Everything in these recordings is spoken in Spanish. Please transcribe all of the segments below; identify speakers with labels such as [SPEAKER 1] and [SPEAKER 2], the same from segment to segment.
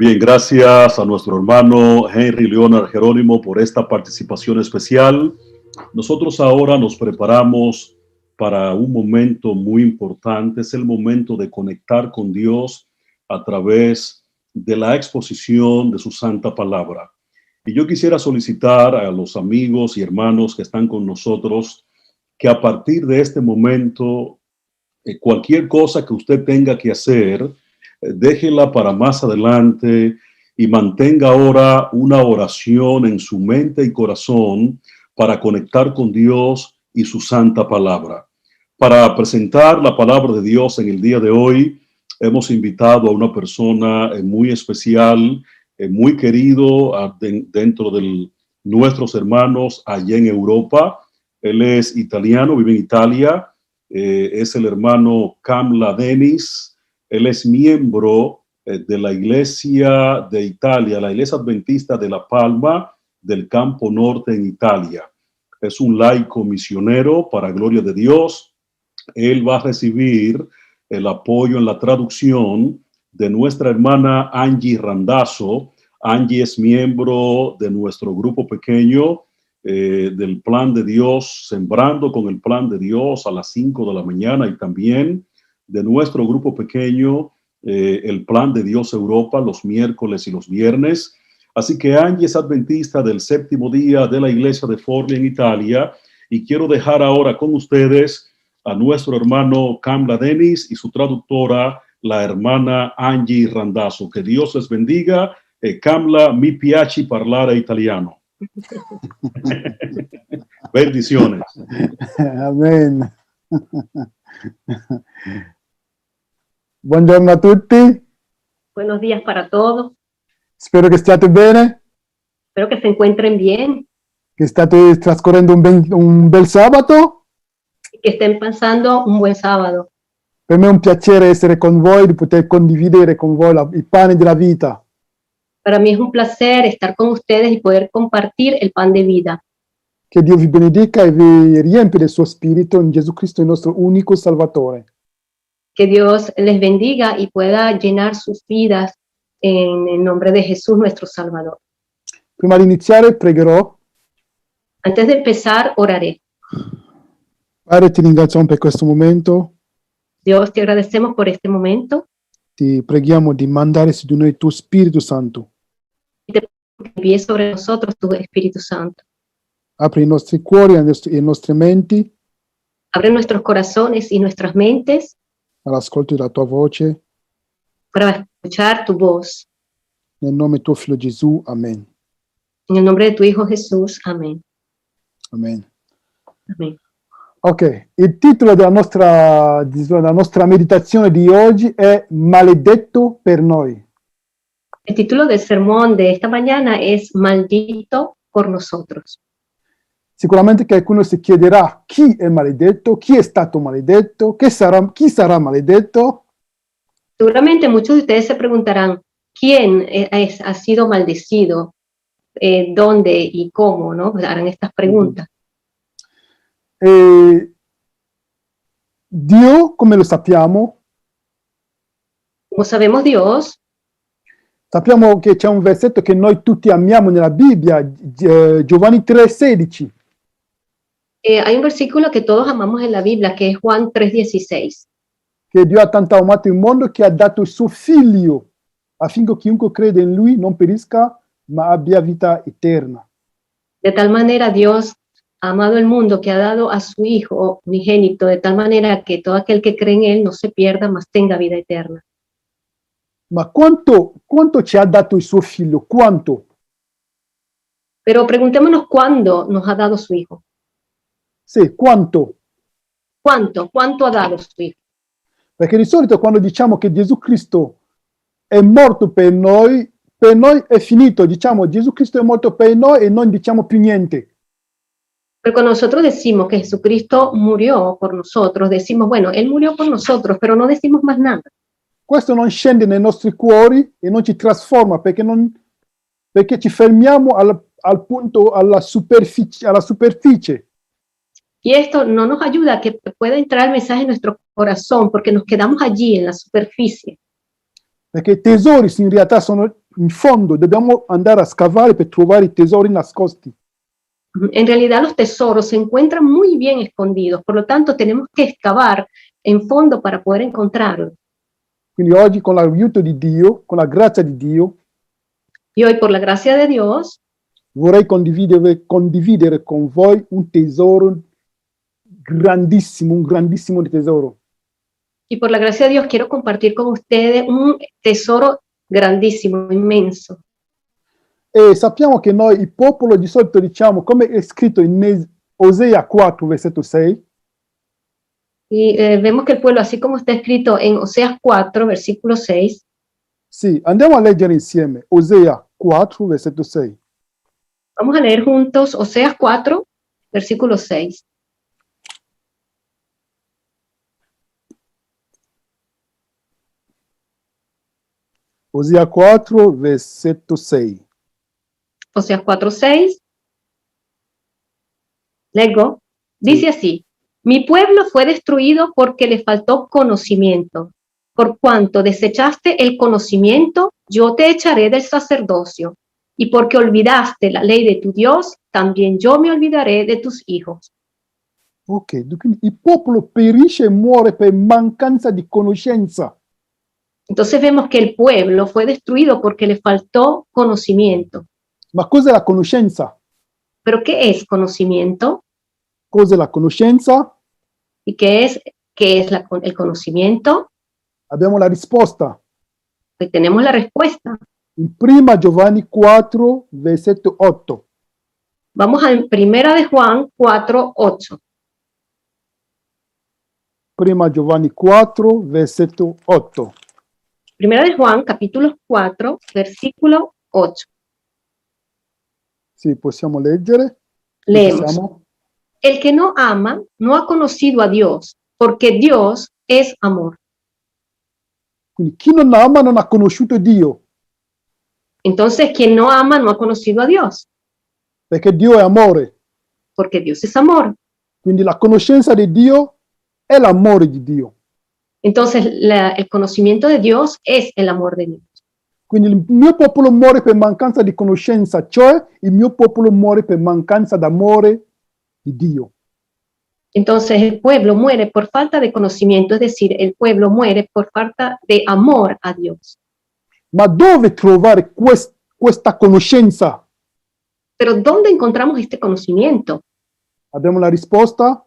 [SPEAKER 1] bien, gracias a nuestro hermano Henry Leonard Jerónimo por esta participación especial. Nosotros ahora nos preparamos para un momento muy importante. Es el momento de conectar con Dios a través de la exposición de su santa palabra. Y yo quisiera solicitar a los amigos y hermanos que están con nosotros que a partir de este momento, cualquier cosa que usted tenga que hacer, déjela para más adelante y mantenga ahora una oración en su mente y corazón para conectar con Dios y su santa palabra. Para presentar la palabra de Dios en el día de hoy, hemos invitado a una persona muy especial, muy querido dentro de nuestros hermanos allá en Europa. Él es italiano, vive en Italia, es el hermano Kamla Denis. Él es miembro de la Iglesia de Italia, la Iglesia Adventista de La Palma del Campo Norte en Italia. Es un laico misionero para gloria de Dios. Él va a recibir el apoyo en la traducción de nuestra hermana Angie Randazzo. Angie es miembro de nuestro grupo pequeño del Plan de Dios, Sembrando con el Plan de Dios a las 5 de la mañana y también de nuestro grupo pequeño, el Plan de Dios Europa, los miércoles y los viernes. Así que Angie es adventista del séptimo día de la iglesia de Forlì en Italia, y quiero dejar ahora con ustedes a nuestro hermano Kamla Denis y su traductora, la hermana Angie Randazzo. Que Dios les bendiga. Kamla, mi piace parlare italiano. Bendiciones.
[SPEAKER 2] Amén. Buongiorno a tutti.
[SPEAKER 3] Buenos días para todos.
[SPEAKER 2] Spero che stiate bene,
[SPEAKER 3] Espero que se encuentren bien
[SPEAKER 2] che state trascorrendo un bel sabato.
[SPEAKER 3] y que estén pasando un buen sábado.
[SPEAKER 2] Per me è un piacere essere con voi, di poter condividere con voi il pane della vita.
[SPEAKER 3] Para mí es un placer estar con ustedes y poder compartir el pan de vida.
[SPEAKER 2] Che Dio vi benedica e vi riempie del suo spirito in Gesù Cristo, il nostro unico Salvatore.
[SPEAKER 3] Que Dios les bendiga y pueda llenar sus vidas en el nombre de Jesús, nuestro Salvador.
[SPEAKER 2] Prima di iniziare pregherò.
[SPEAKER 3] Antes de empezar, oraré.
[SPEAKER 2] Padre, ti ringraziamo per questo momento.
[SPEAKER 3] Dios, te agradecemos por este momento.
[SPEAKER 2] Ti preghiamo di mandare su di noi il tuo Spirito Santo.
[SPEAKER 3] Que envíes sobre nosotros tu Espíritu Santo.
[SPEAKER 2] Apri i nostri cuori e le nostre menti
[SPEAKER 3] Abre nuestros corazones y nuestras mentes
[SPEAKER 2] all'ascolto della tua voce.
[SPEAKER 3] para escuchar tu voz.
[SPEAKER 2] Nel nome tuo Figlio Gesù. Amen.
[SPEAKER 3] En el nombre de tu Hijo Jesús. Amén.
[SPEAKER 2] Amen.
[SPEAKER 3] Amén.
[SPEAKER 2] Ok, il titolo della nostra meditazione di oggi è Maledetto per noi.
[SPEAKER 3] El título del sermón de esta mañana es Maldito por nosotros.
[SPEAKER 2] Sicuramente qualcuno si chiederà chi è maledetto, chi è stato maledetto, chi sarà maledetto.
[SPEAKER 3] Seguramente muchos de ustedes se preguntarán, ¿quién ha sido maldecido? ¿Dónde y cómo? ¿No? Harán estas preguntas.
[SPEAKER 2] Dio, come lo sappiamo?
[SPEAKER 3] Como sabemos, Dios,
[SPEAKER 2] Sappiamo che c'è un versetto che noi tutti amiamo nella Bibbia, Giovanni 3,16.
[SPEAKER 3] hay un versículo que todos amamos en la Biblia, que es Juan 3:16.
[SPEAKER 2] Che Dio ha tanto amato il mondo che ha dato il suo figlio, affinché chiunque crede in lui non perisca, ma abbia vita eterna.
[SPEAKER 3] De tal manera Dios ha amado el mundo que ha dado a su Hijo unigénito, de tal manera que todo aquel que cree en Él no se pierda, mas tenga vida eterna.
[SPEAKER 2] Ma quanto ci ha dato il suo figlio? Quanto?
[SPEAKER 3] Pero preguntémonos cuándo nos ha dado su Hijo.
[SPEAKER 2] Sì, quanto?
[SPEAKER 3] ¿Cuánto ha dado su Hijo?
[SPEAKER 2] Perché di solito quando diciamo che Gesù Cristo è morto per noi è finito. Diciamo Gesù Cristo è morto per noi e non diciamo più niente.
[SPEAKER 3] Pero cuando nosotros decimos que Jesucristo murió por nosotros, decimos, bueno, Él murió por nosotros, pero no decimos más nada.
[SPEAKER 2] Questo non scende nei nostri cuori e non ci trasforma perché ci fermiamo al punto, alla superficie.
[SPEAKER 3] Y esto no nos ayuda a que pueda entrar el mensaje en nuestro corazón, porque nos quedamos allí en la superficie.
[SPEAKER 2] Perché i tesori in realtà sono in fondo dobbiamo andare a scavare per trovare i tesori nascosti.
[SPEAKER 3] En realidad los tesoros se encuentran muy bien escondidos, por lo tanto tenemos que excavar en fondo para poder encontrarlos.
[SPEAKER 2] Quindi oggi con l'aiuto di Dio, con la grazia di Dio,
[SPEAKER 3] Y hoy, por la gracia de Dios,
[SPEAKER 2] vorrei condividere con voi un tesoro grandissimo, un grandissimo tesoro.
[SPEAKER 3] y por la gracia de Dios quiero compartir con ustedes un tesoro grandísimo, inmenso.
[SPEAKER 2] E sappiamo che noi, il popolo, di solito diciamo, come è scritto in Osea 4, versetto 6,
[SPEAKER 3] Y vemos que el pueblo, así como está escrito en Oseas 4, versículo 6,
[SPEAKER 2] sì, andiamo a leggere insieme, Osea 4, versetto 6.
[SPEAKER 3] vamos a leer juntos Oseas 4, versículo 6.
[SPEAKER 2] Osea 4, versetto 6.
[SPEAKER 3] Oseas 4, 6. Lego. Dice así: mi pueblo fue destruido porque le faltó conocimiento. Por cuanto desechaste el conocimiento, yo te echaré del sacerdocio. Y porque olvidaste la ley de tu Dios, también yo me olvidaré de tus hijos.
[SPEAKER 2] Ok, quindi il popolo perisce e muore per mancanza di conoscenza.
[SPEAKER 3] Entonces vemos que el pueblo fue destruido porque le faltó conocimiento.
[SPEAKER 2] Ma cos'è la conoscenza?
[SPEAKER 3] ¿Pero qué es conocimiento?
[SPEAKER 2] Cos'è la conoscenza?
[SPEAKER 3] ¿Y qué es el conocimiento?
[SPEAKER 2] Abbiamo la risposta.
[SPEAKER 3] Pues tenemos la respuesta.
[SPEAKER 2] In prima Giovanni 4, versetto 8.
[SPEAKER 3] Vamos a Primera de Juan 4, 8.
[SPEAKER 2] Prima Giovanni 4, versetto 8.
[SPEAKER 3] Primera de Juan, capítulo 4, versículo 8.
[SPEAKER 2] Sì, possiamo leggere.
[SPEAKER 3] Leemos.
[SPEAKER 2] Siamo?
[SPEAKER 3] El que no ama no ha conocido a Dios, porque Dios es amor.
[SPEAKER 2] Quindi chi non ama non ha conosciuto Dio,
[SPEAKER 3] Entonces, quien no ama no ha conocido a Dios,
[SPEAKER 2] perché Dio è amore.
[SPEAKER 3] porque Dios es amor.
[SPEAKER 2] Quindi la conoscenza di Dio è l'amore di Dio.
[SPEAKER 3] Entonces, el conocimiento de Dios es el amor de Dios.
[SPEAKER 2] Quindi il mio popolo muore per mancanza di conoscenza, cioè il mio popolo muore per mancanza d'amore di Dio.
[SPEAKER 3] Entonces, el pueblo muere por falta de conocimiento, es decir, el pueblo muere por falta de amor a Dios.
[SPEAKER 2] Ma dove trovare questa conoscenza?
[SPEAKER 3] Pero ¿dónde encontramos este conocimiento?
[SPEAKER 2] Abbiamo la risposta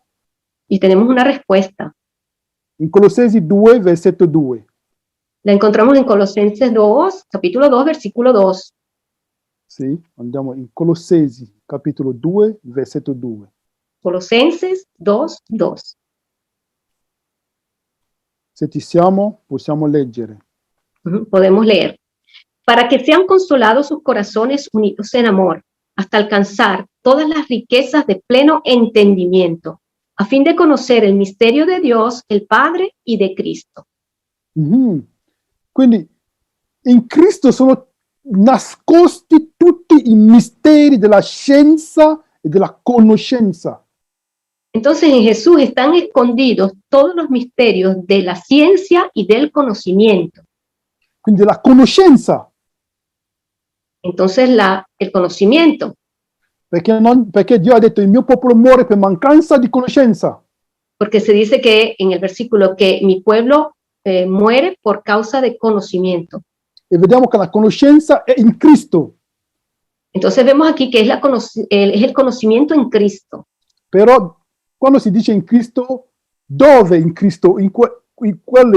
[SPEAKER 3] Y tenemos una respuesta.
[SPEAKER 2] in Colossesi 2, versetto 2.
[SPEAKER 3] La encontramos en Colosenses 2, capítulo 2, versículo 2.
[SPEAKER 2] Sì, andiamo in Colossesi, capitolo 2, versetto 2.
[SPEAKER 3] Colosenses 2, 2.
[SPEAKER 2] Se ci siamo, possiamo leggere.
[SPEAKER 3] Podemos leer. Para que sean consolados sus corazones unidos en amor, hasta alcanzar todas las riquezas de pleno entendimiento, a fin de conocer el misterio de Dios, el Padre y de Cristo.
[SPEAKER 2] Quindi in Cristo sono nascosti tutti i misteri della scienza e della conoscenza.
[SPEAKER 3] Entonces en Jesús están escondidos todos los misterios de la ciencia y del conocimiento.
[SPEAKER 2] Quindi la conoscenza,
[SPEAKER 3] Entonces el conocimiento,
[SPEAKER 2] perché Dio ha detto il mio popolo muore per mancanza di conoscenza.
[SPEAKER 3] porque se dice que en el versículo que mi pueblo muere por causa de conocimiento.
[SPEAKER 2] E vediamo che la conoscenza è in Cristo.
[SPEAKER 3] Entonces vemos aquí que es el conocimiento en Cristo.
[SPEAKER 2] Però quando si dice in Cristo, dove in Cristo?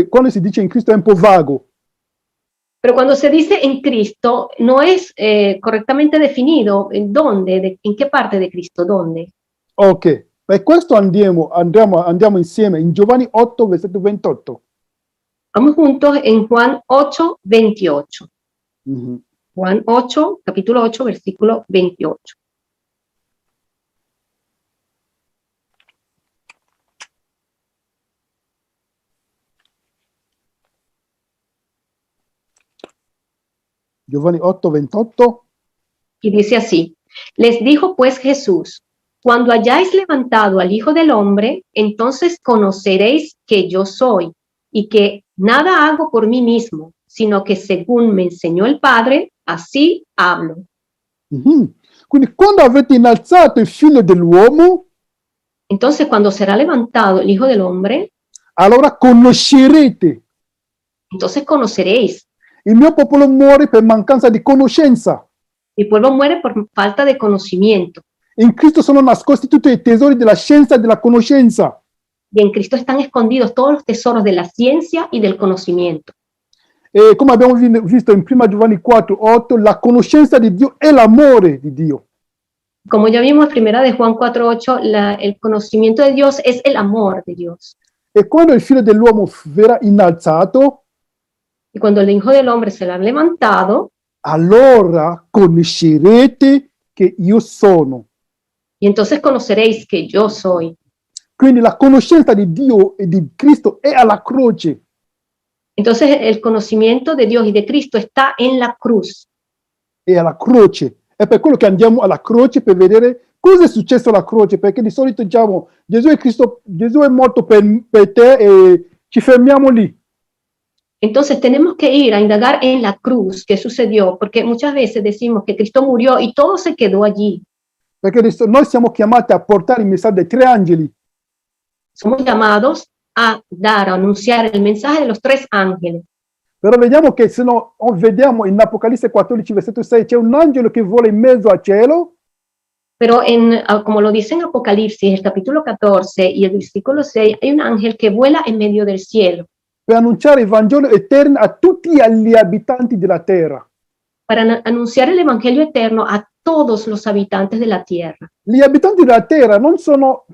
[SPEAKER 2] Quando si dice in Cristo è un po' vago.
[SPEAKER 3] Pero cuando se dice en Cristo, no es correctamente definido en dónde, en qué parte de Cristo, dónde.
[SPEAKER 2] Ok, per questo andiamo insieme in Giovanni 8, versetto 28.
[SPEAKER 3] Vamos juntos en Juan 8, 28. Juan 8, capítulo 8, versículo 28.
[SPEAKER 2] Giovanni 8, 28.
[SPEAKER 3] Y dice así: les dijo pues Jesús: cuando hayáis levantado al Hijo del Hombre, entonces conoceréis que yo soy, y que nada hago por mí mismo, sino que según me enseñó el Padre, así hablo.
[SPEAKER 2] Quindi quando avete innalzato il figlio dell'uomo,
[SPEAKER 3] Entonces, cuando será levantado el Hijo del Hombre,
[SPEAKER 2] allora conoscerete.
[SPEAKER 3] entonces conoceréis.
[SPEAKER 2] Il mio popolo muore per mancanza di conoscenza.
[SPEAKER 3] Mi pueblo muere por falta de conocimiento.
[SPEAKER 2] In Cristo sono nascosti tutti i tesori della scienza e della conoscenza.
[SPEAKER 3] Y en Cristo están escondidos todos los tesoros de la ciencia y del conocimiento.
[SPEAKER 2] E come abbiamo visto in 1 Giovanni 4:8, la conoscenza di Dio è l'amore di Dio.
[SPEAKER 3] Como ya vimos, primera de Juan 4:8, el conocimiento de Dios es el amor de Dios.
[SPEAKER 2] E quando il figlio dell'uomo verrà innalzato,
[SPEAKER 3] Y cuando el Hijo del Hombre será levantado,
[SPEAKER 2] allora conoscerete che io sono.
[SPEAKER 3] y entonces conoceréis que yo soy.
[SPEAKER 2] Quindi la conoscenza di Dio e di Cristo è alla croce.
[SPEAKER 3] Entonces el conocimiento de Dios y de Cristo está en la cruz.
[SPEAKER 2] È alla croce. È per quello che andiamo alla croce per vedere cosa è successo alla croce, perché di solito diciamo Gesù è Cristo, Gesù è morto per te e ci fermiamo lì.
[SPEAKER 3] Entonces tenemos que ir a indagar en la cruz qué sucedió, porque muchas veces decimos que Cristo murió y todo se quedó allí.
[SPEAKER 2] Perché noi siamo chiamati a portare il messaggio dei tre angeli.
[SPEAKER 3] Somos llamados a dar, a anunciar el mensaje de los tres ángeles.
[SPEAKER 2] Però vediamo che se no, vediamo in Apocalisse 14, versetto 6, c'è un angelo che vola in mezzo al cielo.
[SPEAKER 3] Pero como lo dice en Apocalipsis, el capítulo 14 y el versículo 6, hay un ángel que vuela en medio del cielo
[SPEAKER 2] Per annunciare il Vangelo eterno a tutti gli abitanti della terra.
[SPEAKER 3] para anunciar el evangelio eterno a todos los habitantes de la tierra.
[SPEAKER 2] Gli abitanti della terra non sono...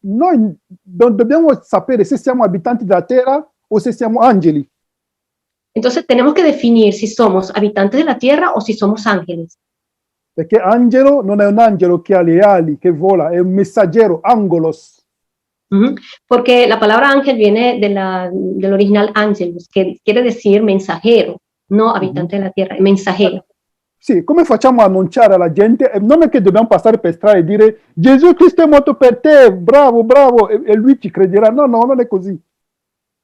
[SPEAKER 2] Noi non dobbiamo sapere se siamo abitanti della terra o se siamo angeli.
[SPEAKER 3] Entonces tenemos que definir si somos habitantes de la tierra o si somos ángeles.
[SPEAKER 2] Perché angelo non è un angelo che ha le ali, che vola, è un messaggero, angelos.
[SPEAKER 3] Porque la palabra ángel viene del original angelus, que quiere decir mensajero, no habitante de la tierra, mensajero.
[SPEAKER 2] Sì, come facciamo a annunciare alla gente? Non è che dobbiamo passare per strada e dire Gesù Cristo è morto per te, bravo, bravo, e lui ci crederà. No, non è così.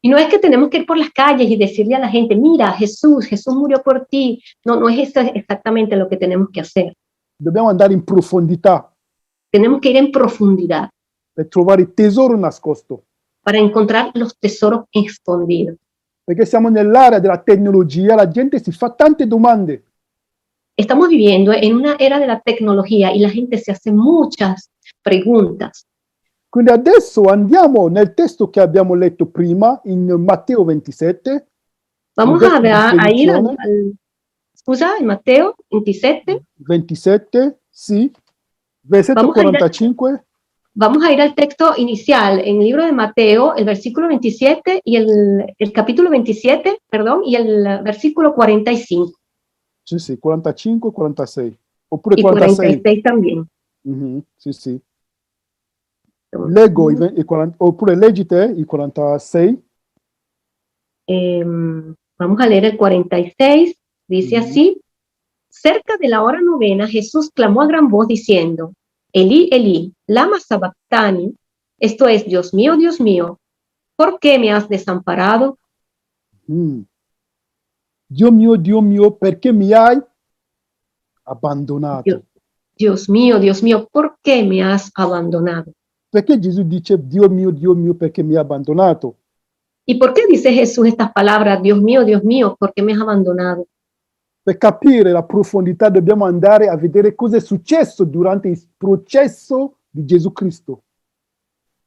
[SPEAKER 3] Y no es que tenemos que ir por las calles y decirle a la gente, mira, Jesús murió por ti. No es eso exactamente lo que tenemos que hacer.
[SPEAKER 2] Dobbiamo andare in profondità.
[SPEAKER 3] Tenemos que ir en profundidad.
[SPEAKER 2] Per trovare il tesoro nascosto.
[SPEAKER 3] Para encontrar los tesoros escondidos.
[SPEAKER 2] Perché siamo nell'area della tecnologia, la gente si fa tante domande.
[SPEAKER 3] Estamos viviendo en una era de la tecnología y la gente se hace muchas preguntas.
[SPEAKER 2] Quindi adesso andiamo nel testo che abbiamo letto prima, in Matteo 27.
[SPEAKER 3] Vamos a ir scusa, in Matteo 27.
[SPEAKER 2] 27, sì. Versetto 45.
[SPEAKER 3] Vamos a ir al texto inicial, en el libro de Mateo, el versículo 27 y el capítulo 27, perdón, y el versículo 45.
[SPEAKER 2] Sì, 45 e 46. Oppure
[SPEAKER 3] y 46 también.
[SPEAKER 2] Sì. Leggo oppure leggi te il 46.
[SPEAKER 3] Vamos a leer el 46. Dice así: cerca de la hora novena, Jesús clamó a gran voz diciendo, Elí, Elí, lama sabactani, esto es, Dios mío, ¿por qué me has desamparado?
[SPEAKER 2] Dio mio, perché mi hai abbandonato?
[SPEAKER 3] Dios mío, ¿por qué me has abandonado?
[SPEAKER 2] Perché Gesù dice Dio mio, perché mi hai abbandonato?
[SPEAKER 3] ¿Y por qué dice Jesús estas palabras, Dios mío, ¿por qué me has abandonado?
[SPEAKER 2] Per capire la profondità dobbiamo andare a vedere cosa è successo durante il processo di Gesù Cristo.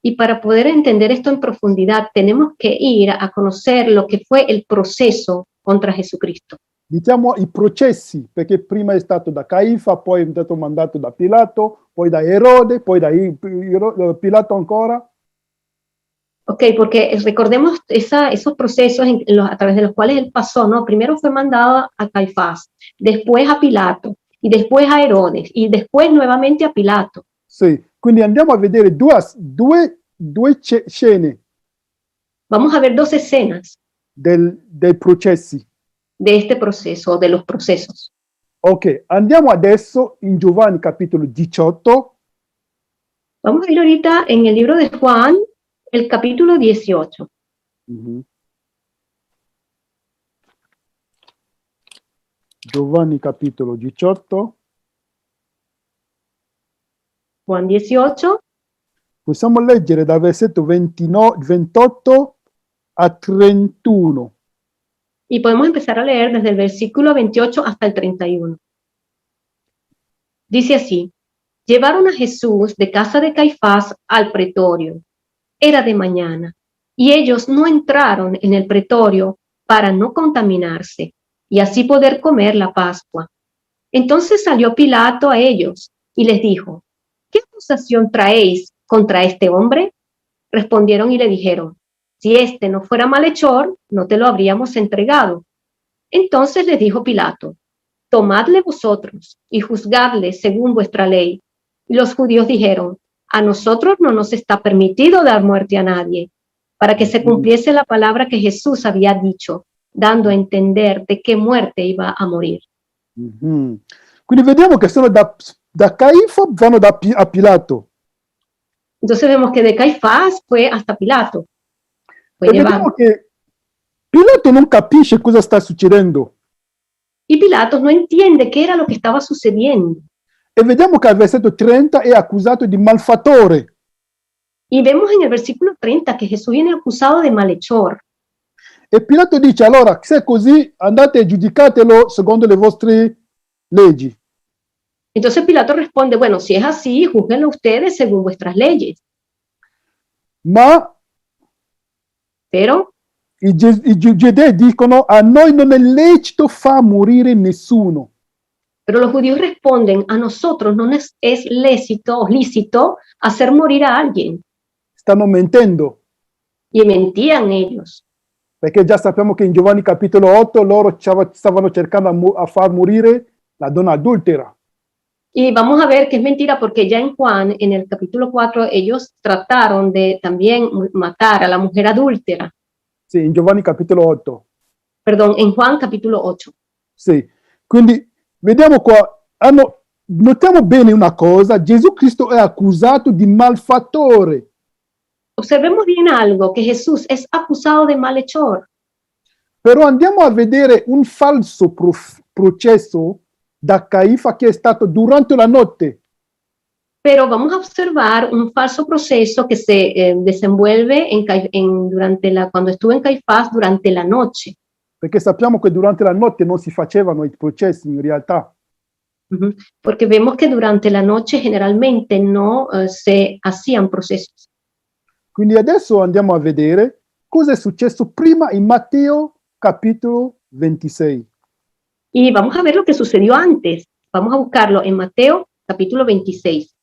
[SPEAKER 3] Y para poder entender esto en profundidad, tenemos que ir a conocer lo que fue el proceso contra Jesucristo.
[SPEAKER 2] Diciamo i processi, perché prima è stato da Caifa, poi è stato mandato da Pilato, poi da Erode, poi da Pilato ancora.
[SPEAKER 3] Ok, porque recordemos esos procesos a través de los cuales él pasó, ¿no? Primero fue mandado a Caifás, después a Pilato, y después a Herodes, y después nuevamente a Pilato.
[SPEAKER 2] Sì, quindi andiamo a vedere due scene.
[SPEAKER 3] Vamos a ver dos escenas
[SPEAKER 2] dei processi.
[SPEAKER 3] De este proceso, de los procesos.
[SPEAKER 2] Ok, andiamo adesso in Giovanni capitolo 18.
[SPEAKER 3] Vamos a ir ahorita en el libro de Juan, el capítulo 18.
[SPEAKER 2] Giovanni capitolo 18.
[SPEAKER 3] Juan 18,
[SPEAKER 2] Possiamo leggere dal versetto 28 a 31.
[SPEAKER 3] y podemos empezar a leer desde el versículo 28 hasta el 31. Dice así: llevaron a Jesús de casa de Caifás al pretorio. Era de mañana, y ellos no entraron en el pretorio para no contaminarse, y así poder comer la Pascua. Entonces salió Pilato a ellos y les dijo: ¿qué acusación traéis contra este hombre? Respondieron y le dijeron: si este no fuera malhechor, no te lo habríamos entregado. Entonces les dijo Pilato: tomadle vosotros y juzgadle según vuestra ley. Y los judíos dijeron: a nosotros no nos está permitido dar muerte a nadie, para que se cumpliese la palabra que Jesús había dicho, dando a entender de qué muerte iba a morir.
[SPEAKER 2] Quindi vediamo che sono da Caifa vanno a Pilato.
[SPEAKER 3] Entonces vemos que de Caifás fue hasta Pilato. Fue
[SPEAKER 2] E
[SPEAKER 3] llevado.
[SPEAKER 2] vediamo che Pilato non capisce cosa sta succedendo.
[SPEAKER 3] Y Pilatos no entiende qué era lo que estaba sucediendo.
[SPEAKER 2] E vediamo che al versetto 30 è accusato di malfattore.
[SPEAKER 3] Y vemos en el versículo 30 que Jesús viene acusado de malhechor.
[SPEAKER 2] E Pilato dice: allora, se è così, andate e giudicatelo secondo le vostre leggi.
[SPEAKER 3] Entonces Pilato responde: bueno, si es así, júzguenlo ustedes según vuestras leyes.
[SPEAKER 2] Ma
[SPEAKER 3] Pero
[SPEAKER 2] i giudei dicono: a noi non è lecito far morire nessuno.
[SPEAKER 3] los judíos responden: a nosotros no es lícito hacer morir a alguien.
[SPEAKER 2] Stanno mentendo,
[SPEAKER 3] Y mentían ellos.
[SPEAKER 2] perché già sappiamo che in Giovanni capitolo 8 loro stavano cercando a far morire la donna adultera.
[SPEAKER 3] Y vamos a ver que es mentira, porque ya en Juan, en el capítulo 4, ellos trataron de también matar a la mujer adúltera.
[SPEAKER 2] Sì, in Giovanni capitolo 8.
[SPEAKER 3] Perdón, en Juan capítulo 8.
[SPEAKER 2] Sì, quindi vediamo qua, notiamo bene una cosa: Gesù Cristo è accusato di malfattore.
[SPEAKER 3] Observemos bien algo, que Jesús es acusado de malhechor.
[SPEAKER 2] Però andiamo a vedere un falso processo da Caifa che è stato durante la notte.
[SPEAKER 3] Pero vamos a observar un falso proceso que se desenvuelve cuando estuvo en Caifás durante la noche.
[SPEAKER 2] Perché sappiamo che durante la notte non si facevano i processi in realtà.
[SPEAKER 3] Porque vemos que durante la noche generalmente no se hacían procesos.
[SPEAKER 2] Quindi adesso andiamo a vedere cosa è successo prima in Matteo capitolo 26.
[SPEAKER 3] Y vamos a ver lo que sucedió antes. Vamos a buscarlo en Mateo capítulo 26.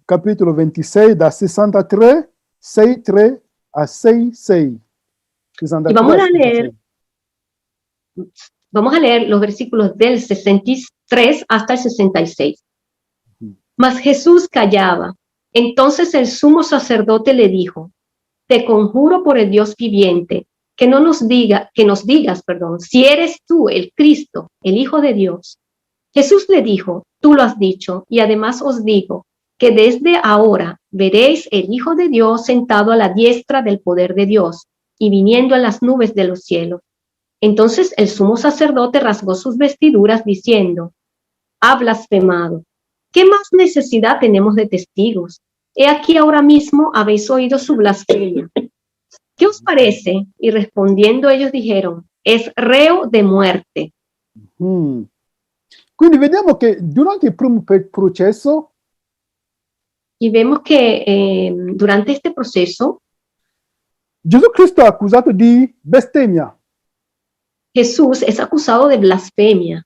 [SPEAKER 2] Capitolo 26 da 63, 6.3 a 6.6.
[SPEAKER 3] Y vamos a leer los versículos del 63 hasta el 66. Mas Jesús callaba. Entonces el sumo sacerdote le dijo: te conjuro por el Dios viviente, que nos digas, si eres tú el Cristo, el Hijo de Dios. Jesús le dijo: tú lo has dicho, y además os digo que desde ahora veréis el Hijo de Dios sentado a la diestra del poder de Dios y viniendo en las nubes de los cielos. Entonces el sumo sacerdote rasgó sus vestiduras diciendo: ha blasfemado. ¿Qué más necesidad tenemos de testigos? He aquí ahora mismo habéis oído su blasfemia. ¿Qué os parece? Y respondiendo ellos dijeron: es reo de muerte.
[SPEAKER 2] Quindi vediamo che durante il primo processo
[SPEAKER 3] y vemos que durante este proceso
[SPEAKER 2] Gesù Cristo è accusato di bestemmia.
[SPEAKER 3] Jesús es acusado de blasfemia.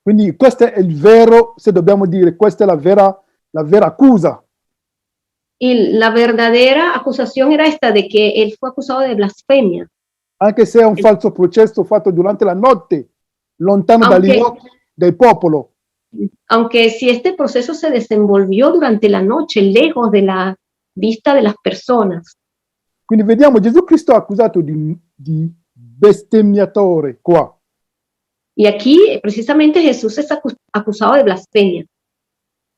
[SPEAKER 2] Quindi questo è il vero, se dobbiamo dire, questa è la vera accusa.
[SPEAKER 3] Y la verdadera acusación era esta, de que él fue acusado de blasfemia.
[SPEAKER 2] Anche se è un falso processo fatto durante la notte, lontano dagli occhi del popolo.
[SPEAKER 3] Aunque si este proceso se desenvolvió durante la noche, lejos de la vista de las personas.
[SPEAKER 2] Quindi vediamo Gesù Cristo accusato di bestemmiatore qua.
[SPEAKER 3] Y aquí precisamente Jesús es acusado de blasfemia.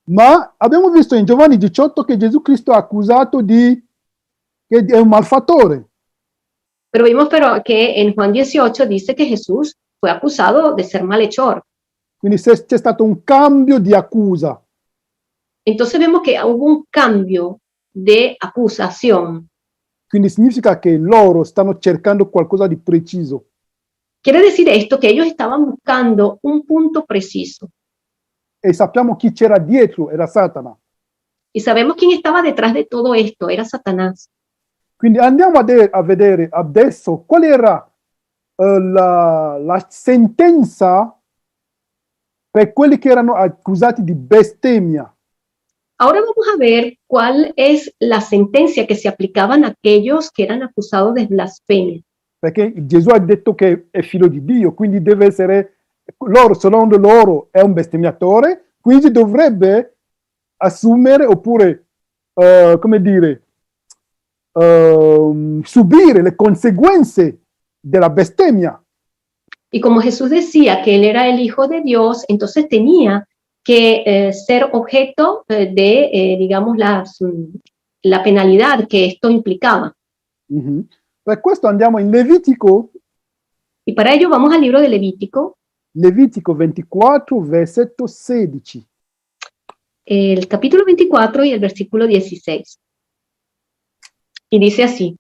[SPEAKER 2] Ma abbiamo visto in Giovanni 18 che Gesù Cristo è accusato di che è un malfattore.
[SPEAKER 3] Pero vimos que en Juan 18 dice que Jesús fue acusado de ser malhechor.
[SPEAKER 2] Quindi se c'è stato un cambio di accusa.
[SPEAKER 3] Entonces vemos que hubo un cambio de acusación.
[SPEAKER 2] Quindi significa che loro stanno cercando qualcosa di preciso.
[SPEAKER 3] Quiere decir esto que ellos estaban buscando un punto preciso.
[SPEAKER 2] E sappiamo chi c'era dietro, era Satana.
[SPEAKER 3] Y sabemos quién estaba detrás de todo esto, era Satanás.
[SPEAKER 2] Quindi andiamo a vedere adesso qual era la sentenza per quelli che erano accusati di bestemmia.
[SPEAKER 3] Ahora vamos a ver cuál es la sentencia que se aplicaban a aquellos que eran acusados de blasfemia.
[SPEAKER 2] Perché Gesù ha detto che è figlio di Dio, quindi deve essere, loro, secondo loro, è un bestemmiatore, quindi dovrebbe assumere oppure, come dire, subire le conseguenze della bestemmia.
[SPEAKER 3] Y como Jesús decía que él era el Hijo de Dios, entonces tenía que ser objeto de, digamos, la penalidad que esto implicaba.
[SPEAKER 2] Uh-huh. Per questo andiamo in Levitico.
[SPEAKER 3] Y para ello vamos al libro de Levítico.
[SPEAKER 2] Levitico 24, versetto 16.
[SPEAKER 3] El capítulo 24 y el versículo 16. Y dice así: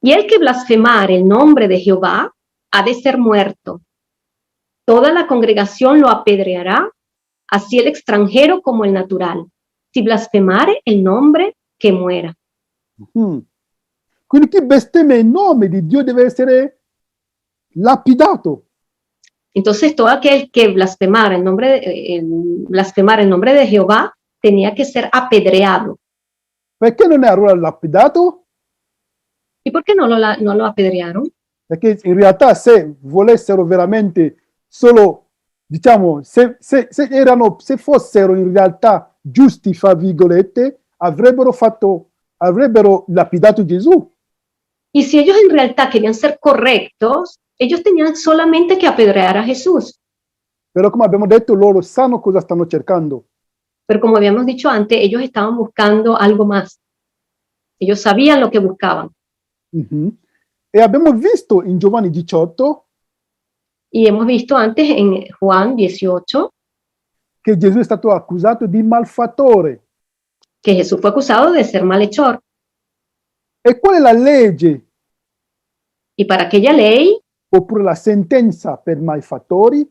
[SPEAKER 3] y el que blasfemare el nombre de Jehová ha de ser muerto. Toda la congregación lo apedreará, así el extranjero como el natural. Si blasfemare el nombre, que muera.
[SPEAKER 2] Quindi chi bestemmia il nome di Dio deve essere lapidato.
[SPEAKER 3] Entonces todo aquel que blasfemara el nombre de Jehová tenía que ser apedreado.
[SPEAKER 2] Perché non è allora lapidato?
[SPEAKER 3] ¿Y por qué no lo apedrearon?
[SPEAKER 2] Perché in realtà se volessero veramente solo, diciamo, se fossero in realtà giusti, fra virgolette, avrebbero lapidato Gesù.
[SPEAKER 3] Y si ellos en realidad querían ser correctos, ellos tenían solamente que apedrear a Jesús.
[SPEAKER 2] Però come abbiamo detto, loro sanno cosa stanno cercando.
[SPEAKER 3] Pero como habíamos dicho antes, ellos estaban buscando algo más. Ellos sabían lo que buscaban.
[SPEAKER 2] Uh-huh. E abbiamo visto in Giovanni 18
[SPEAKER 3] y hemos visto antes en Juan 18
[SPEAKER 2] che Gesù è stato accusato di malfattore.
[SPEAKER 3] Que Jesús fue acusado de ser malhechor.
[SPEAKER 2] E qual è la legge?
[SPEAKER 3] Y para aquella ley,
[SPEAKER 2] oppure la sentenza per malfattori?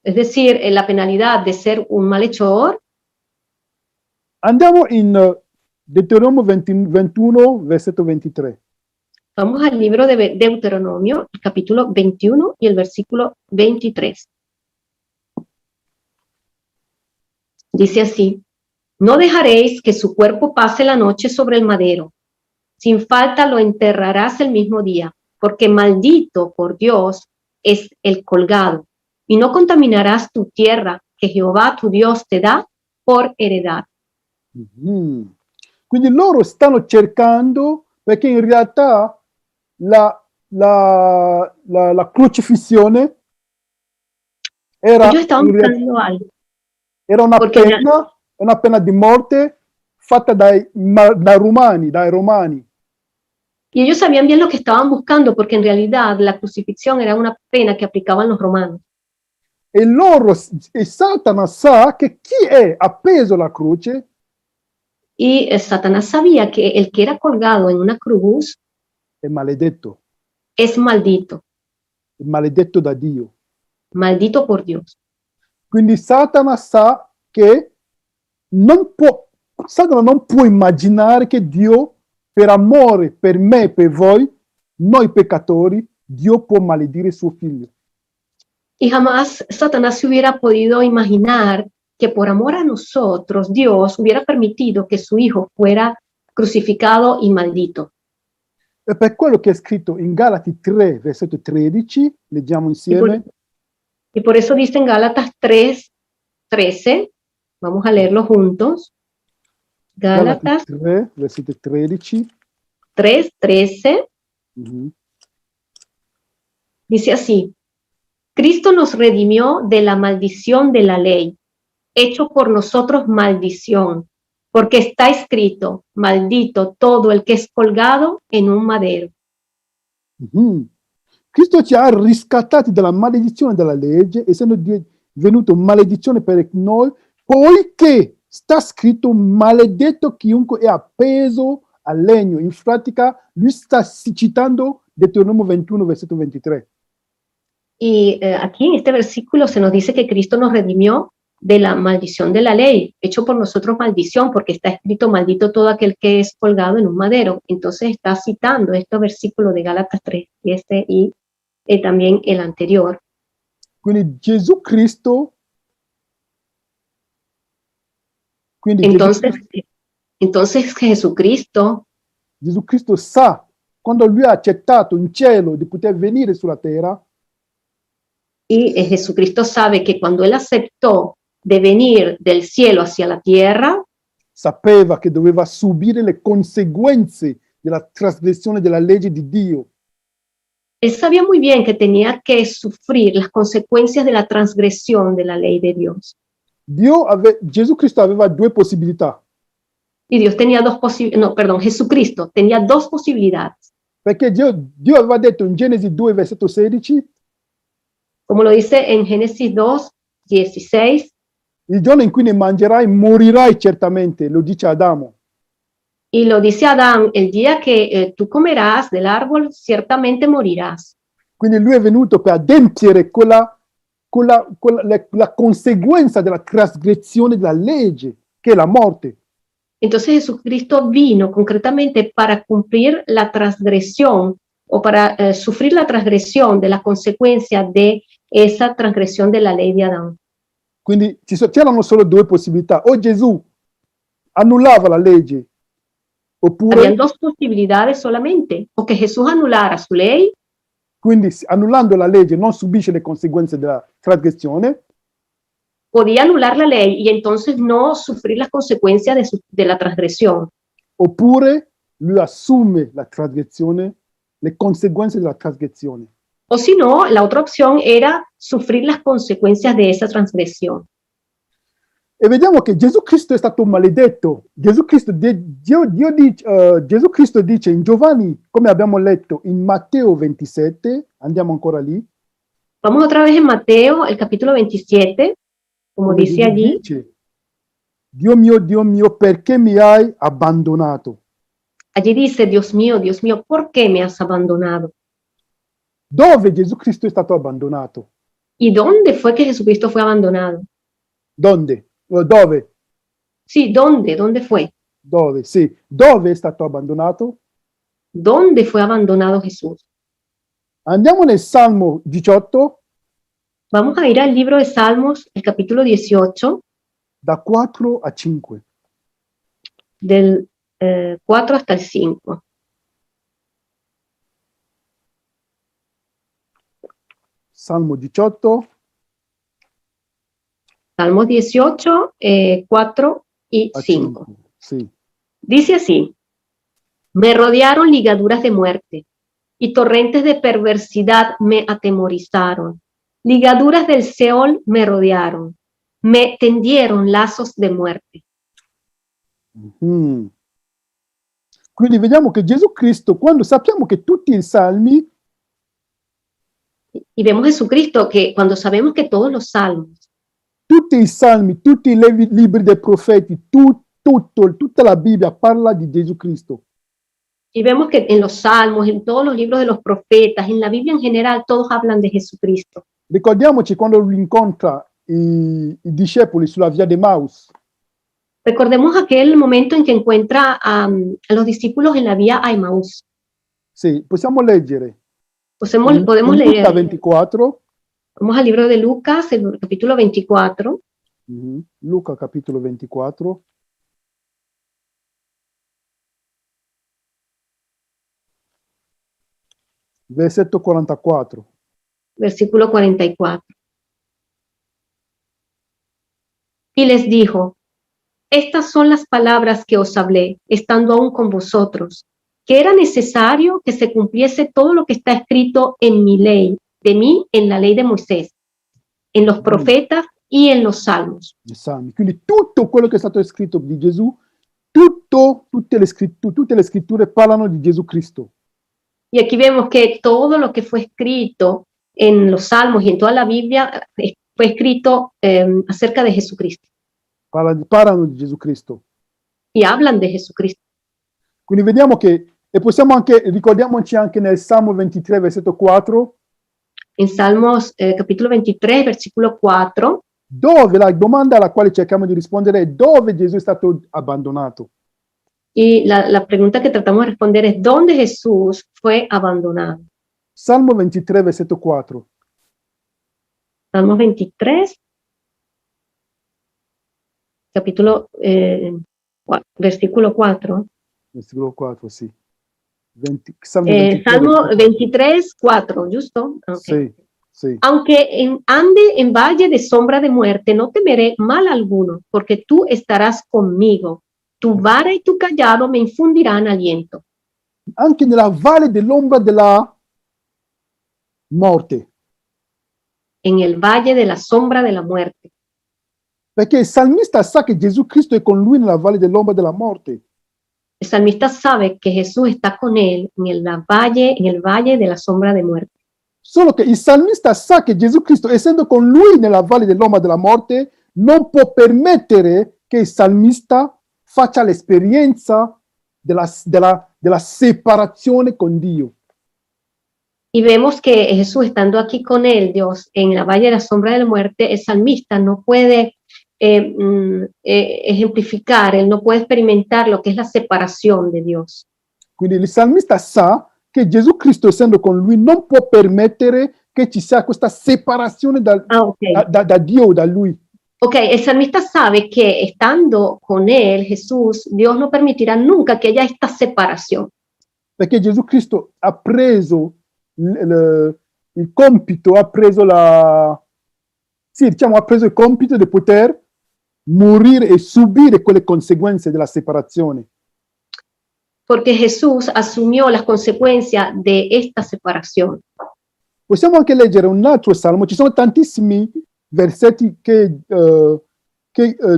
[SPEAKER 3] Es decir, la penalidad de ser un malhechor.
[SPEAKER 2] Andiamo in Deuteronomio 21, versetto 23.
[SPEAKER 3] Vamos al libro de Deuteronomio, el capítulo 21 y el versículo 23. Dice así: no dejaréis que su cuerpo pase la noche sobre el madero. Sin falta lo enterrarás el mismo día, porque maldito por Dios es el colgado. Y no contaminarás tu tierra, que Jehová tu Dios te da por heredad.
[SPEAKER 2] Mm-hmm. Quindi loro stanno cercando, perché in realtà la crocifissione era una pena di morte fatta dai romani.
[SPEAKER 3] Y ellos sabían bien lo que estaban buscando, porque en realidad la crucifixión era una pena que aplicaban los romanos.
[SPEAKER 2] E Satana sa che chi è appeso alla croce,
[SPEAKER 3] y Satanás sabía que el que era colgado en una cruz
[SPEAKER 2] è maledetto.
[SPEAKER 3] Es maldito.
[SPEAKER 2] È maledetto da Dio.
[SPEAKER 3] Maldito por Dios.
[SPEAKER 2] Quindi Satana sa che Satana non può immaginare che Dio, per amore per me e per voi, noi peccatori, Dio può maledire suo figlio.
[SPEAKER 3] Y jamás Satanás se hubiera podido imaginar que por amor a nosotros, Dios hubiera permitido que su hijo fuera crucificado y maldito.
[SPEAKER 2] È per quello che è scritto in Galati 3, versetto 13, leggiamo insieme.
[SPEAKER 3] Y por eso dice en Gálatas 3, 13, vamos a leerlo juntos. Gálatas
[SPEAKER 2] 3, versetto 13.
[SPEAKER 3] 3, 13.
[SPEAKER 2] Uh-huh.
[SPEAKER 3] Dice así: Cristo nos redimió de la maldición de la ley, hecho por nosotros maldición, porque está escrito, maldito todo el que es colgado en un madero.
[SPEAKER 2] Mhm. Cristo ci ha riscattati dalla maledizione della legge, essendo divenuto maledizione per noi, poiché sta scritto maledetto chiunque è appeso al legno. In pratica, lui sta citando Deuteronomio 21, versetto 23.
[SPEAKER 3] Y aquí en este versículo se nos dice que Cristo nos redimió de la maldición de la ley, hecho por nosotros maldición, porque está escrito maldito todo aquel que es colgado en un madero. Entonces está citando este versículo de Gálatas 3 y también el anterior.
[SPEAKER 2] Quindi Gesù Cristo,
[SPEAKER 3] Entonces Jesucristo
[SPEAKER 2] Gesù Cristo sa, quando lui ha accettato in cielo di poter venire sulla terra,
[SPEAKER 3] Jesucristo sabe que cuando él aceptò de venir del cielo hacia la tierra,
[SPEAKER 2] sapeva che doveva subire le conseguenze della trasgressione della legge di Dio.
[SPEAKER 3] él sabía muy bien que tenía que sufrir las consecuencias de la transgresión de la ley de Dios.
[SPEAKER 2] Gesù Cristo aveva due possibilità,
[SPEAKER 3] Y Dios tenía Jesucristo tenía dos posibilidades.
[SPEAKER 2] perché Dio aveva detto in Genesi 2, versetto 16,
[SPEAKER 3] Como lo dice en Génesis 2, 16,
[SPEAKER 2] il giorno in cui ne mangerai morirai certamente, lo dice Adamo.
[SPEAKER 3] y lo dice Adán, el día que tú comerás del árbol, ciertamente morirás.
[SPEAKER 2] Quindi lui è venuto per adempiere la conseguenza della trasgressione della legge, che è la morte.
[SPEAKER 3] Entonces Jesucristo vino concretamente para cumplir la transgresión o para sufrir la transgresión de la consecuencia de esa transgresión de la ley de Adán.
[SPEAKER 2] Quindi c'erano solo due possibilità: o Gesù annullava la legge, oppure,
[SPEAKER 3] Habían dos posibilidades solamente, o que Jesús anulara su ley,
[SPEAKER 2] quindi annullando la legge non subisce le conseguenze della trasgressione,
[SPEAKER 3] podía anular la ley y entonces no sufrir las consecuencias de la transgresión.
[SPEAKER 2] oppure lui assume la trasgressione, le conseguenze della trasgressione.
[SPEAKER 3] O si no, la otra opción era sufrir las consecuencias de esa transgresión.
[SPEAKER 2] E vediamo che Gesù Cristo è stato maledetto. Gesù Cristo dice in Giovanni, come abbiamo letto in Matteo 27, andiamo ancora lì.
[SPEAKER 3] Vamos otra vez en Mateo, el capítulo 27, como dice allí.
[SPEAKER 2] Dice, Dio mio, perché mi hai abbandonato?
[SPEAKER 3] Allí dice, Dios mío, ¿por qué me has abandonado?
[SPEAKER 2] Dove Gesù Cristo è stato abbandonato?
[SPEAKER 3] ¿Y dónde fue que Jesucristo fue abandonado?
[SPEAKER 2] Dove? Dove?
[SPEAKER 3] Sí, ¿dónde? ¿Dónde fue?
[SPEAKER 2] Dove? Sì. Dove è stato abbandonato?
[SPEAKER 3] ¿Dónde fue abandonado Jesús?
[SPEAKER 2] Andiamo nel Salmo 18.
[SPEAKER 3] Vamos a ir al libro de Salmos, el capítulo 18.
[SPEAKER 2] Da 4 a 5.
[SPEAKER 3] Del 4 hasta el 5.
[SPEAKER 2] Salmo 18.
[SPEAKER 3] Salmos 18, 4 y 5.
[SPEAKER 2] Sì.
[SPEAKER 3] Dice así: me rodearon ligaduras de muerte y torrentes de perversidad me atemorizaron. Ligaduras del Seol me rodearon, me tendieron lazos de muerte.
[SPEAKER 2] Mm. Quindi vediamo che Gesù Cristo, quando sappiamo che tutti i salmi,
[SPEAKER 3] y vemos Jesucristo que cuando sabemos que todos los salmos,
[SPEAKER 2] tutti i salmi, tutti i libri dei profeti, tutta la Bibbia parla di Gesù Cristo.
[SPEAKER 3] y vemos que en los salmos, en todos los libros de los profetas, en la Biblia en general, todos hablan de Jesucristo.
[SPEAKER 2] Ricordiamoci quando lui incontra i discepoli sulla via de Maus.
[SPEAKER 3] Recordemos aquel momento en que encuentra a los discípulos en la vía a Emaús.
[SPEAKER 2] Sì, possiamo leggere.
[SPEAKER 3] Podemos leer.
[SPEAKER 2] Luca 24.
[SPEAKER 3] Vamos al libro de Lucas, el capítulo 24.
[SPEAKER 2] Luca capitolo 24. Versetto 44.
[SPEAKER 3] Versículo 44. Y les dijo: estas son las palabras que os hablé, estando aún con vosotros, que era necesario que se cumpliese todo lo que está escrito en mi ley, de mí en la ley de Moisés, en los profetas y en los salmos.
[SPEAKER 2] Quindi tutto quello che è stato scritto di Gesù tutte le scritture parlano di Gesù Cristo.
[SPEAKER 3] Y aquí vemos que todo lo que fue escrito en los Salmos y en toda la Biblia fue escrito acerca de Jesucristo.
[SPEAKER 2] Parlano di Gesù Cristo.
[SPEAKER 3] Y hablan de Jesucristo.
[SPEAKER 2] Quindi vediamo che, e possiamo anche, ricordiamoci anche nel Salmo 23, versetto 4,
[SPEAKER 3] En Salmos capítulo 23, versículo 4,
[SPEAKER 2] dove la domanda alla quale cerchiamo di rispondere è dove Gesù è stato abbandonato.
[SPEAKER 3] y la pregunta que tratamos de responder es ¿dónde Jesús fue abandonado?
[SPEAKER 2] Salmo 23, versetto 4.
[SPEAKER 3] Salmos 23, capítulo, versículo 4.
[SPEAKER 2] Versículo 4, sì. Salmo 23,
[SPEAKER 3] Salmo 23, 4, justo. Okay.
[SPEAKER 2] Sì, sì.
[SPEAKER 3] Aunque ande en valle de sombra de muerte, no temeré mal alguno, porque tú estarás conmigo. Tu vara y tu callado me infundirán aliento.
[SPEAKER 2] Anche nella valle dell'ombra della morte.
[SPEAKER 3] En el valle de la sombra de la muerte.
[SPEAKER 2] Perché il salmista sa che Gesù Cristo è con lui nella valle dell'ombra della morte.
[SPEAKER 3] El salmista sabe que Jesús está con él en el valle de la sombra de muerte.
[SPEAKER 2] Solo che il salmista sa che Gesù Cristo, essendo con lui nella valle dell'ombra della morte, non può permettere che il salmista faccia l'esperienza della separazione con Dio.
[SPEAKER 3] Y vemos que Jesús, estando aquí con él, Dios, en la valle de la sombra de la muerte, el salmista no puede ejemplificar, él no puede experimentar lo que es la separación de Dios.
[SPEAKER 2] Quindi il salmista sa che Gesù Cristo, essendo con lui, non può permettere che ci sia questa separazione da Dio, da lui.
[SPEAKER 3] Ok, el salmista sabe que estando con él, Jesús, Dios no permitirá nunca que haya esta separación.
[SPEAKER 2] Perché Gesù Cristo ha preso il compito, ha preso il compito di poter morire e subire quelle conseguenze della separazione.
[SPEAKER 3] Porque Jesús asumió las consecuencias de esta separación.
[SPEAKER 2] Possiamo anche leggere un altro salmo, ci sono tantissimi versetti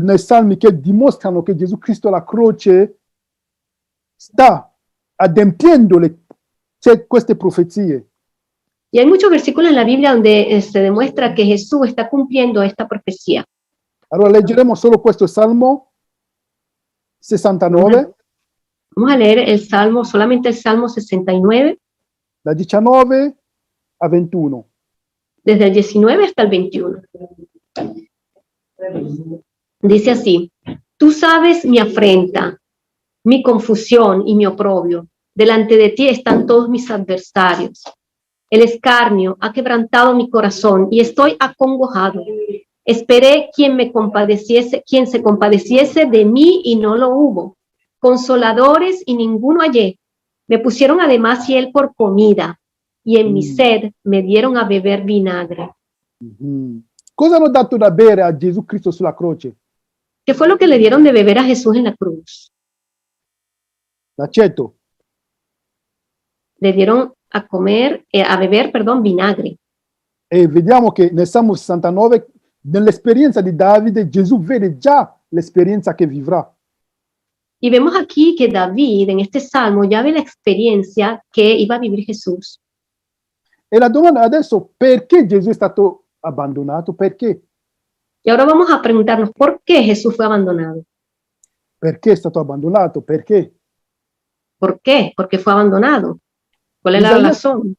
[SPEAKER 2] nei salmi che dimostrano che Gesù Cristo alla croce sta adempiendo queste profezie.
[SPEAKER 3] Y hay muchos versículos en la Biblia donde se demuestra que Jesús está cumpliendo esta profecía.
[SPEAKER 2] Allora leggeremo solo questo Salmo 69.
[SPEAKER 3] Vamos a leer el Salmo, solamente el Salmo 69.
[SPEAKER 2] Da 19 a 21.
[SPEAKER 3] Desde el 19 hasta el 21. Dice así: tú sabes mi afrenta, mi confusión y mi oprobio. Delante de ti están todos mis adversarios. El escarnio ha quebrantado mi corazón y estoy acongojado. Esperé quien se compadeciese de mí y no lo hubo. Consoladores y ninguno hallé. Me pusieron además hiel por comida y en mi sed me dieron a beber vinagre.
[SPEAKER 2] Cosa hanno dato da bere a Gesù Cristo sulla croce?
[SPEAKER 3] ¿Qué fue lo que le dieron de beber a Jesús en la cruz?
[SPEAKER 2] L'aceto.
[SPEAKER 3] Le dieron a beber, vinagre.
[SPEAKER 2] E vediamo che nel Salmo 69, nell'esperienza di Davide, Gesù vede già l'esperienza che vivrà.
[SPEAKER 3] Y vemos aquí que David, en este salmo, ya ve la experiencia que iba a vivir Jesús.
[SPEAKER 2] E la domanda adesso, perché Gesù è stato abbandonato? Perché?
[SPEAKER 3] Y ahora vamos a preguntarnos, ¿por qué Jesús fue abandonado?
[SPEAKER 2] Perché è stato abbandonato? Perché?
[SPEAKER 3] ¿Por qué? Porque fue abandonado. ¿Cuál es la razón?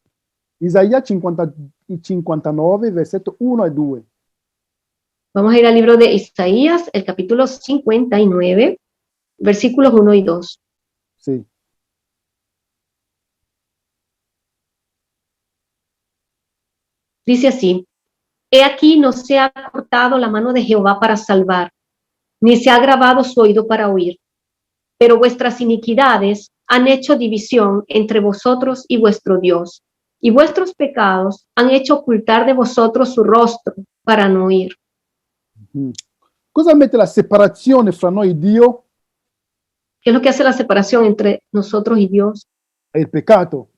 [SPEAKER 2] Isaia 59, versetto 1 e 2.
[SPEAKER 3] Vamos a ir al libro de Isaías, el capítulo 59, versículos 1 y 2.
[SPEAKER 2] Sì.
[SPEAKER 3] Dice así: he aquí no se ha cortado la mano de Jehová para salvar, ni se ha agravado su oído para oír. Pero vuestras iniquidades han hecho división entre vosotros y vuestro Dios, y vuestros pecados han hecho ocultar de vosotros su rostro para no oír.
[SPEAKER 2] Cosa mette la separazione fra noi e Dio?
[SPEAKER 3] ¿Qué es lo que hace la separación entre nosotros y Dios?
[SPEAKER 2] È il peccato.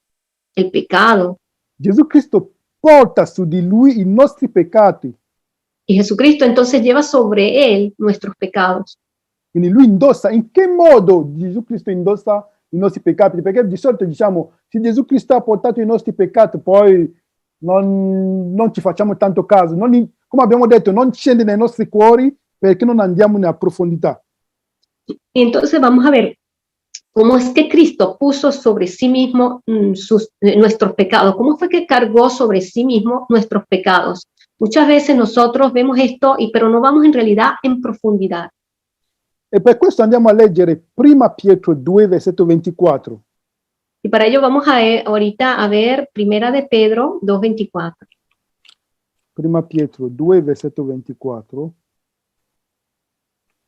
[SPEAKER 3] El pecado.
[SPEAKER 2] Gesù Cristo porta su di lui i nostri peccati.
[SPEAKER 3] Y Jesucristo entonces lleva sobre él nuestros pecados.
[SPEAKER 2] Quindi lui indossa, in che modo Gesù Cristo indossa i nostri peccati? Perché di solito diciamo, se Gesù Cristo ha portato i nostri peccati, poi non ci facciamo tanto caso. Come abbiamo detto, non scende nei nostri cuori perché non andiamo nella profondità.
[SPEAKER 3] Y entonces vamos a ver cómo es que Cristo puso sobre sí mismo nuestros pecados, cómo fue que cargó sobre sí mismo nuestros pecados. Muchas veces nosotros vemos esto, pero no vamos en realidad en profundidad.
[SPEAKER 2] E per questo andiamo a leggere 1 Pietro 2, versetto 24.
[SPEAKER 3] Y para ello vamos ahorita a ver Primera de Pedro 2:24.
[SPEAKER 2] 1 Pietro 2, versetto 24.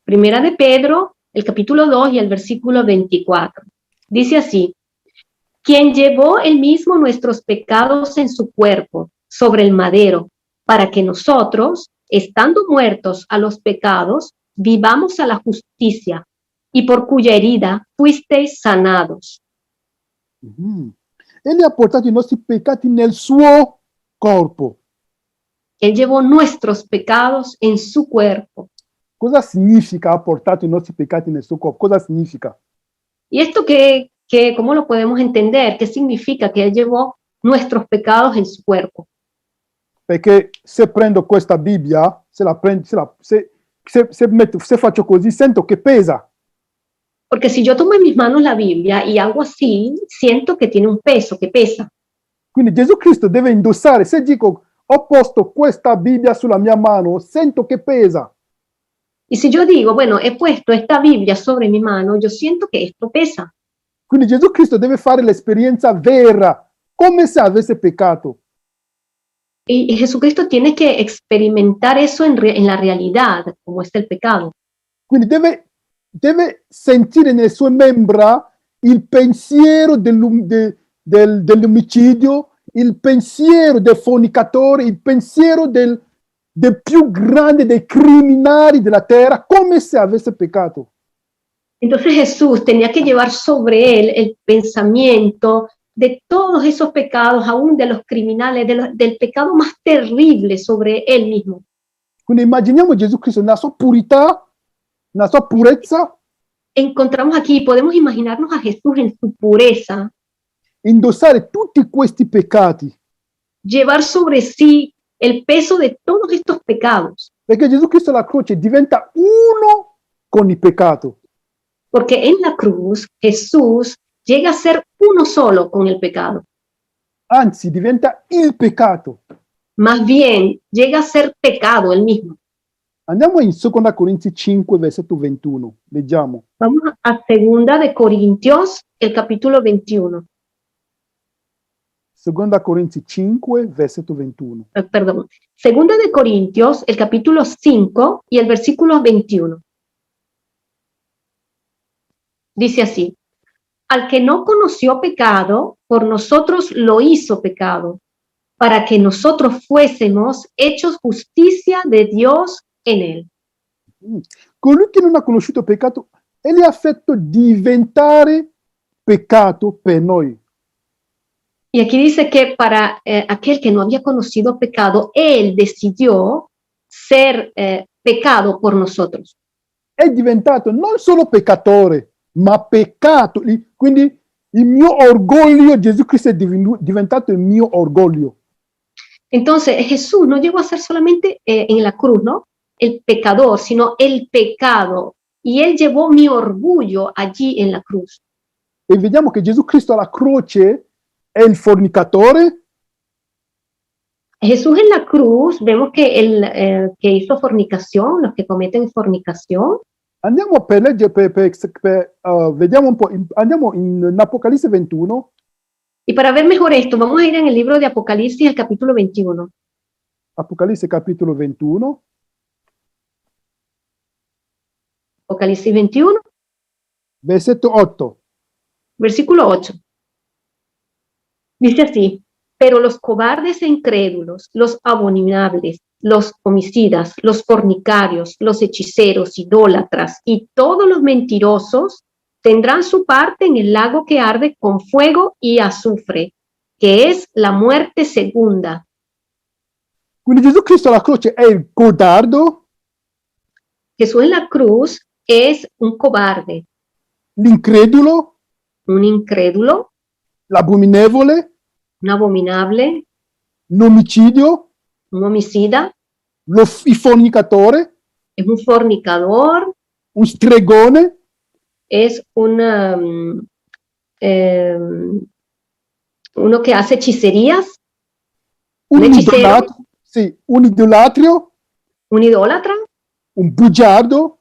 [SPEAKER 3] Primera de Pedro, el capítulo 2 y el versículo 24. Dice así: quien llevó él mismo nuestros pecados en su cuerpo sobre el madero, para que nosotros, estando muertos a los pecados, vivamos a la justicia, y por cuya herida fuisteis sanados.
[SPEAKER 2] Egli ha portato i nostri peccati nel suo corpo.
[SPEAKER 3] Él llevó nuestros pecados en su cuerpo.
[SPEAKER 2] Cosa significa ha portato i nostri peccati nel suo corpo? Cosa significa?
[SPEAKER 3] ¿Y esto cómo lo podemos entender? ¿Qué significa que Él llevó nuestros pecados en su cuerpo?
[SPEAKER 2] Perché se prendo questa Bibbia, se faccio così, sento che pesa.
[SPEAKER 3] Porque si yo tomo en mis manos la Biblia y hago así, siento que tiene un peso, que pesa.
[SPEAKER 2] Quindi Gesù Cristo deve indossare. Se dico ho posto questa Bibbia sulla mia mano, sento che pesa.
[SPEAKER 3] Y si yo digo, bueno, he puesto esta Biblia sobre mi mano, yo siento que esto pesa.
[SPEAKER 2] Quindi Gesù Cristo deve fare l'esperienza vera, come se avesse peccato.
[SPEAKER 3] Y Jesucristo tiene que experimentar eso en la realidad, como es el pecado.
[SPEAKER 2] Quindi deve sentire nelle sue membra il pensiero dell'omicidio, il pensiero del fornicatore, il pensiero del più grande dei criminali della terra, come se avesse peccato.
[SPEAKER 3] Entonces Jesús tenía que llevar sobre él el pensamiento de todos esos pecados, aún de los criminales, del pecado más terrible sobre él mismo.
[SPEAKER 2] Quindi immaginiamo Gesù Cristo nella sua purità, nella sua purezza.
[SPEAKER 3] Encontramos aquí, podemos imaginarnos a Jesús en su pureza,
[SPEAKER 2] indossare tutti questi peccati.
[SPEAKER 3] llevar sobre sí el peso de todos estos pecados.
[SPEAKER 2] Perché Gesù Cristo alla croce diventa uno con il peccato.
[SPEAKER 3] Porque en la cruz Jesús llega a ser uno solo con el pecado.
[SPEAKER 2] Anzi, diventa il peccato.
[SPEAKER 3] Más bien, llega a ser pecado el mismo.
[SPEAKER 2] Andiamo in 2 Corinzi 5, versetto 21. Leggiamo.
[SPEAKER 3] Vamos a 2 Corintios, el capítulo 21.
[SPEAKER 2] 2 Corinzi 5, versetto 21.
[SPEAKER 3] Perdón. 2 Corintios, el capítulo 5 y el versículo 21. Dice así: al que no conoció pecado, por nosotros lo hizo pecado, para que nosotros fuésemos hechos justicia de Dios en él.
[SPEAKER 2] Colui che non ha conosciuto peccato, egli ha fatto diventare peccato per noi.
[SPEAKER 3] Y aquí dice que para aquel que no había conocido pecado, él decidió ser pecado por nosotros.
[SPEAKER 2] È diventato non solo peccatore, ma peccato. Quindi il mio orgoglio, Gesù Cristo è diventato il mio orgoglio.
[SPEAKER 3] Entonces Jesús no llegó a ser solamente en la cruz, ¿no?, el pecador, sino el pecado. Y él llevó mi orgullo allí en la cruz.
[SPEAKER 2] E vediamo che Gesù Cristo alla croce è il fornicatore.
[SPEAKER 3] Jesús en la cruz, vemos que el que hizo fornicación, los que cometen fornicación.
[SPEAKER 2] Andiamo per leggere, vediamo un po', andiamo in Apocalisse 21.
[SPEAKER 3] Y para ver mejor esto, vamos a ir en el libro de Apocalipsis, el capítulo 21.
[SPEAKER 2] Apocalisse capitolo 21.
[SPEAKER 3] Apocalipsis 21.
[SPEAKER 2] Versetto 8.
[SPEAKER 3] Versículo 8. Dice así: pero los cobardes e incrédulos, los abominables, los homicidas, los fornicarios, los hechiceros, idólatras y todos los mentirosos tendrán su parte en el lago que arde con fuego y azufre, que es la muerte segunda.
[SPEAKER 2] Quindi Gesù Cristo alla croce è il codardo.
[SPEAKER 3] Jesús en la cruz es un cobarde,
[SPEAKER 2] l'incredulo,
[SPEAKER 3] un incrédulo,
[SPEAKER 2] l'abominevole,
[SPEAKER 3] un abominable,
[SPEAKER 2] l'omicidio,
[SPEAKER 3] un homicida,
[SPEAKER 2] il fornicatore,
[SPEAKER 3] es un fornicador,
[SPEAKER 2] un stregone,
[SPEAKER 3] es uno que hace hechicerías, un hechicero,
[SPEAKER 2] sì, un idolatrio,
[SPEAKER 3] un idólatra,
[SPEAKER 2] un bugiardo.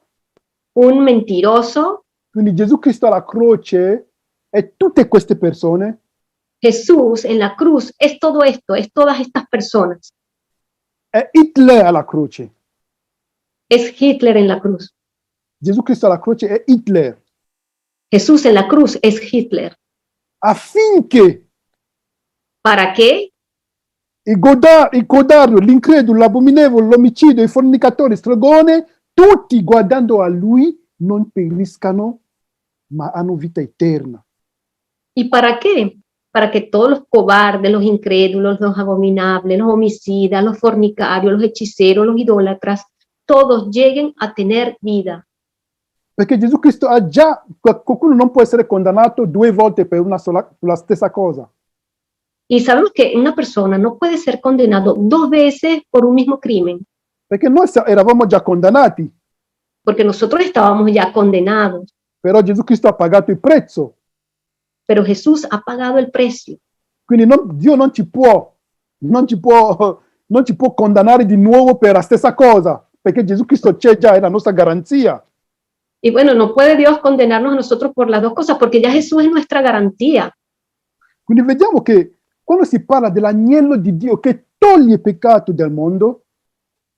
[SPEAKER 3] un mentiroso.
[SPEAKER 2] Quindi Gesù Cristo alla croce e tutte queste persone
[SPEAKER 3] Jesús en la cruz es todo esto, es todas estas personas.
[SPEAKER 2] è Hitler alla croce.
[SPEAKER 3] Es Hitler en la cruz.
[SPEAKER 2] Gesù Cristo alla croce è Hitler.
[SPEAKER 3] Jesús en la cruz es Hitler.
[SPEAKER 2] Affinché
[SPEAKER 3] ¿Para qué?
[SPEAKER 2] il codardo, l'incredulo, l'abominevole, l'omicidio, il fornicatore, il stregone, tutti guardando a lui non periscano, ma hanno vita eterna.
[SPEAKER 3] ¿Y para qué? Para que todos los cobardes, los incrédulos, los abominables, los homicidas, los fornicarios, los hechiceros, los idólatras, todos lleguen a tener vida.
[SPEAKER 2] Perché Gesù Cristo ha già, qualcuno non può essere condannato 2 volte per la stessa cosa.
[SPEAKER 3] Y sabemos que una persona no puede ser condenado 2 veces por un mismo crimen,
[SPEAKER 2] Perché noi eravamo già condannati,
[SPEAKER 3] porque nosotros estábamos ya condenados,
[SPEAKER 2] però Gesù Cristo ha pagato il prezzo.
[SPEAKER 3] pero Jesús ha pagado el precio.
[SPEAKER 2] Quindi Dio non ci può condannare di nuovo per la stessa cosa, perché Gesù Cristo c'è già, è la nostra garanzia.
[SPEAKER 3] Y bueno, no puede Dios condenarnos a nosotros por las 2 cosas, porque ya Jesús es nuestra garantía.
[SPEAKER 2] Quindi vediamo che quando si parla dell'agnello di Dio che toglie il peccato del mondo,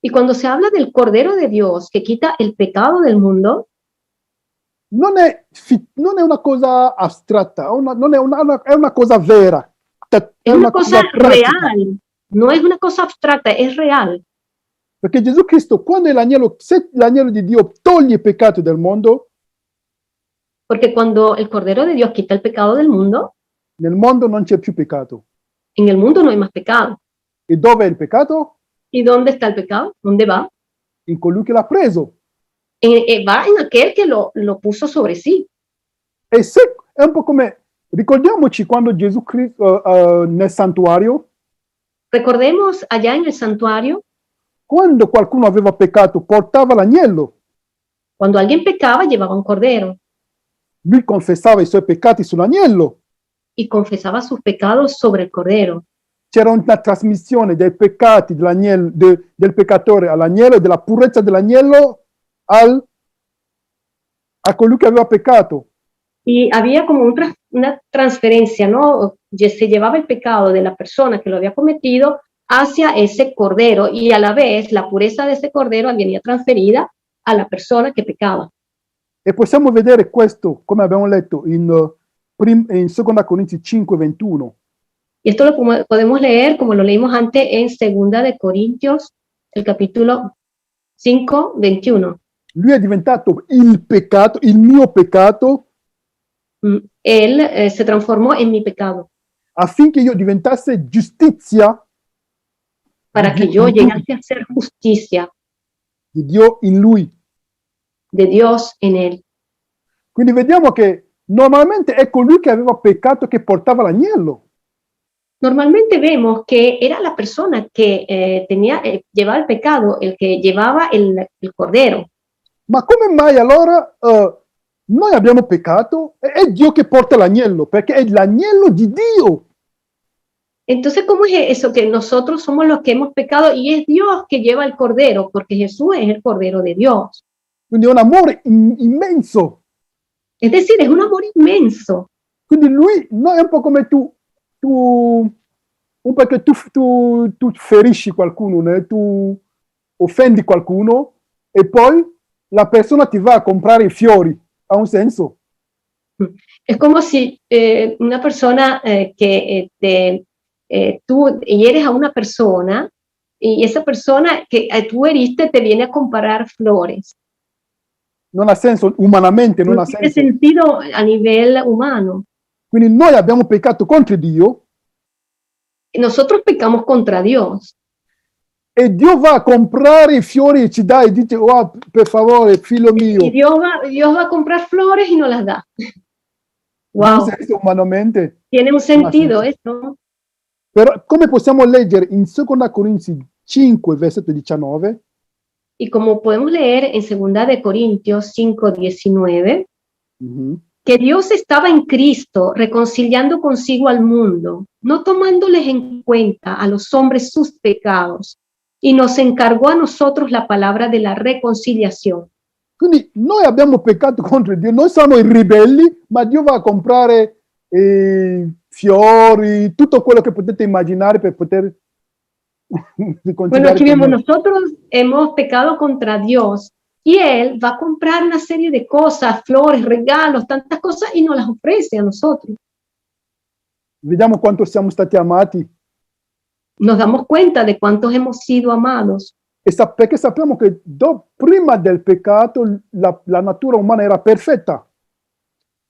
[SPEAKER 3] Y cuando se habla del Cordero de Dios que quita el pecado del mundo,
[SPEAKER 2] non è una cosa astratta, è una cosa vera.
[SPEAKER 3] es una cosa
[SPEAKER 2] pratica.
[SPEAKER 3] real, no es una cosa abstracta, es real.
[SPEAKER 2] Perché Gesù Cristo, se l'agnello di Dio toglie il peccato del mondo,
[SPEAKER 3] Porque cuando el Cordero de Dios quita el pecado del mundo,
[SPEAKER 2] nel mondo non c'è più peccato.
[SPEAKER 3] en el mundo no hay más pecado.
[SPEAKER 2] E dove è il peccato?
[SPEAKER 3] ¿Y dónde está el pecado? ¿Dónde va?
[SPEAKER 2] In colui che l'ha preso.
[SPEAKER 3] Va en aquel que lo puso sobre sí.
[SPEAKER 2] E se è un po' come, ricordiamoci quando Gesù Cristo nel santuario,
[SPEAKER 3] Recordemos allá en el santuario,
[SPEAKER 2] quando qualcuno aveva peccato, portava l'agnello.
[SPEAKER 3] cuando alguien pecaba, llevaba un cordero
[SPEAKER 2] Lui confessava i suoi peccati sull'agnello.
[SPEAKER 3] y confesaba sus pecados sobre el cordero.
[SPEAKER 2] C'era una trasmissione dei peccati del peccatore all'agnello e della purezza dell'agnello a colui che aveva peccato.
[SPEAKER 3] Y había como una transferencia, ¿no? Se llevaba el pecado de la persona que lo había cometido hacia ese cordero y a la vez la pureza de ese cordero venía transferida a la persona que pecaba.
[SPEAKER 2] E possiamo vedere questo, come abbiamo letto in 2 Corinzi 5, 21.
[SPEAKER 3] Y esto lo podemos leer como lo leímos antes en 2 de Corintios, el capítulo 5, 21.
[SPEAKER 2] Lui è diventato il peccato, il mio peccato,
[SPEAKER 3] Él se transformó en mi pecado
[SPEAKER 2] affinché io diventasse giustizia
[SPEAKER 3] para que yo llegase a ser justicia
[SPEAKER 2] di Dio in lui.
[SPEAKER 3] de Dios en él.
[SPEAKER 2] Quindi vediamo che normalmente è colui che aveva peccato che portava l'agnello.
[SPEAKER 3] Normalmente vemos que era la persona que llevaba el pecado, el que llevaba el cordero.
[SPEAKER 2] Ma come mai allora noi abbiamo peccato e è Dio che porta l'agnello? Perché è l'agnello di Dio.
[SPEAKER 3] Entonces, ¿cómo es eso? Que nosotros somos los que hemos pecado y es Dios que lleva el cordero, porque Jesús es el cordero de Dios.
[SPEAKER 2] Quindi è un amore immenso.
[SPEAKER 3] Es decir, es un amor inmenso.
[SPEAKER 2] Quindi lui, no, è un po' come perché tu ferisci qualcuno, né? Tu offendi qualcuno e poi la persona ti va a comprare i fiori. Ha un senso?
[SPEAKER 3] Es como si una persona tú hieres a una persona y esa persona que tú heriste te viene a comprar flores.
[SPEAKER 2] Non ha senso, umanamente non ha
[SPEAKER 3] tiene
[SPEAKER 2] senso.
[SPEAKER 3] sentido a nivel humano.
[SPEAKER 2] Quindi noi abbiamo peccato contro Dio.
[SPEAKER 3] Nosotros pecamos contra Dios.
[SPEAKER 2] E Dio va a comprare i fiori e ci dà e dice, oh, per favore, figlio mio.
[SPEAKER 3] Y Dios va a comprar flores y no las da.
[SPEAKER 2] Non
[SPEAKER 3] Wow,
[SPEAKER 2] senso umanamente.
[SPEAKER 3] tiene un sentido
[SPEAKER 2] senso.
[SPEAKER 3] eso.
[SPEAKER 2] Però come possiamo leggere in 2 Corinzi 5, versetto 19,
[SPEAKER 3] Y como podemos leer en 2 de Corintios 5:19, que Dios estaba en Cristo reconciliando consigo al mundo, no tomándoles en cuenta a los hombres sus pecados, y nos encargó a nosotros la palabra de la reconciliación.
[SPEAKER 2] quindi noi abbiamo peccato contro Dio, noi siamo i ribelli, ma Dio va a comprare fiori, tutto quello che potete immaginare per poter
[SPEAKER 3] Bueno,
[SPEAKER 2] riconciliare
[SPEAKER 3] aquí
[SPEAKER 2] con
[SPEAKER 3] vemos,
[SPEAKER 2] noi.
[SPEAKER 3] nosotros hemos pecado contra Dios y Él va a comprar una serie de cosas, flores, regalos, tantas cosas y nos las ofrece a nosotros.
[SPEAKER 2] Vediamo quanto siamo stati amati.
[SPEAKER 3] Nos damos cuenta de cuántos hemos sido amados.
[SPEAKER 2] Perché sappiamo che prima del peccato la natura umana era perfetta.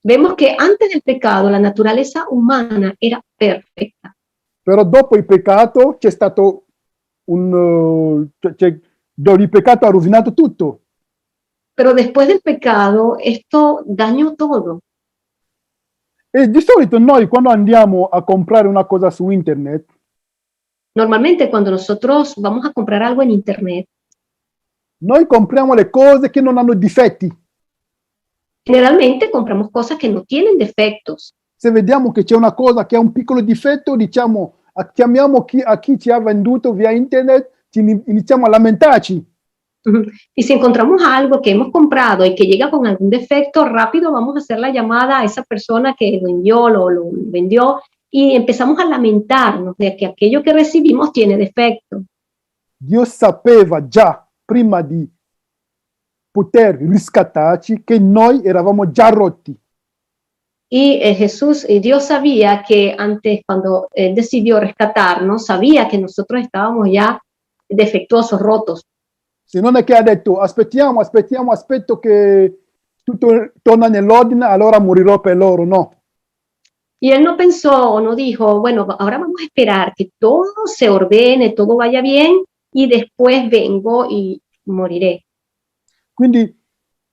[SPEAKER 3] Vemos que antes del pecado la naturaleza humana era perfecta.
[SPEAKER 2] Però dopo il peccato c'è stato il peccato ha rovinato tutto.
[SPEAKER 3] Pero después del pecado, esto dañó todo.
[SPEAKER 2] E di solito noi quando andiamo a comprare una cosa su internet,
[SPEAKER 3] Normalmente cuando nosotros vamos a comprar algo en internet,
[SPEAKER 2] noi compriamo le cose che non hanno difetti.
[SPEAKER 3] generalmente compramos cosas que no tienen defectos.
[SPEAKER 2] Se vediamo che c'è una cosa che ha un piccolo difetto, diciamo, chiamiamo a chi ci ha venduto via internet, iniziamo a lamentarci.
[SPEAKER 3] Y si encontramos algo que hemos comprado y que llega con algún defecto, rápido vamos a hacer la llamada a esa persona que lo envió, lo vendió, y empezamos a lamentarnos de que aquello que recibimos tiene defecto.
[SPEAKER 2] Dio sapeva già, prima di poter riscattarci, che noi eravamo già rotti.
[SPEAKER 3] Y Dios sabía que antes, cuando Él decidió rescatarnos, sabía que nosotros estábamos ya defectuosos, rotos.
[SPEAKER 2] Se non è che ha detto, aspetto che tutto torna nell'ordine, allora morirò per loro, no.
[SPEAKER 3] Y Él no pensó o no dijo, bueno, ahora vamos a esperar que todo se ordene, todo vaya bien, y después vengo y moriré.
[SPEAKER 2] Quindi,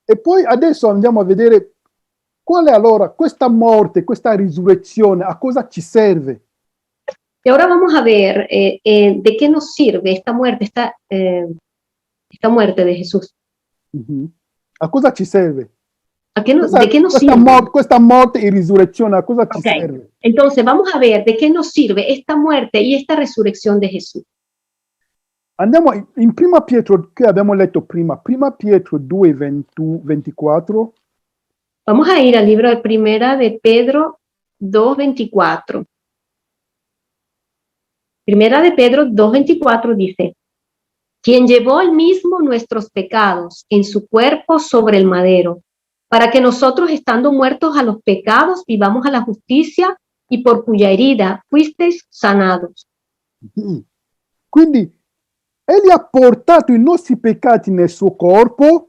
[SPEAKER 2] e poi adesso andiamo a vedere quale allora questa morte, questa risurrezione, a cosa ci serve?
[SPEAKER 3] Y ahora vamos a ver de qué nos sirve esta muerte, esta muerte de Jesús.
[SPEAKER 2] A cosa ci serve?
[SPEAKER 3] ¿De qué nos sirve?
[SPEAKER 2] Questa morte e risurrezione, a cosa ci serve?
[SPEAKER 3] Entonces vamos a ver de qué nos sirve esta muerte y esta resurrección de Jesús.
[SPEAKER 2] Andiamo in Prima Pietro, che abbiamo letto prima, Prima Pietro 2, 24.
[SPEAKER 3] Vamos a ir al libro de Primera de Pedro 2:24. Primera de Pedro 2:24 dice, quien llevó él mismo nuestros pecados en su cuerpo sobre el madero, para que nosotros, estando muertos a los pecados, vivamos a la justicia, y por cuya herida fuisteis sanados.
[SPEAKER 2] Quindi, egli ha portato i nostri peccati nel suo corpo.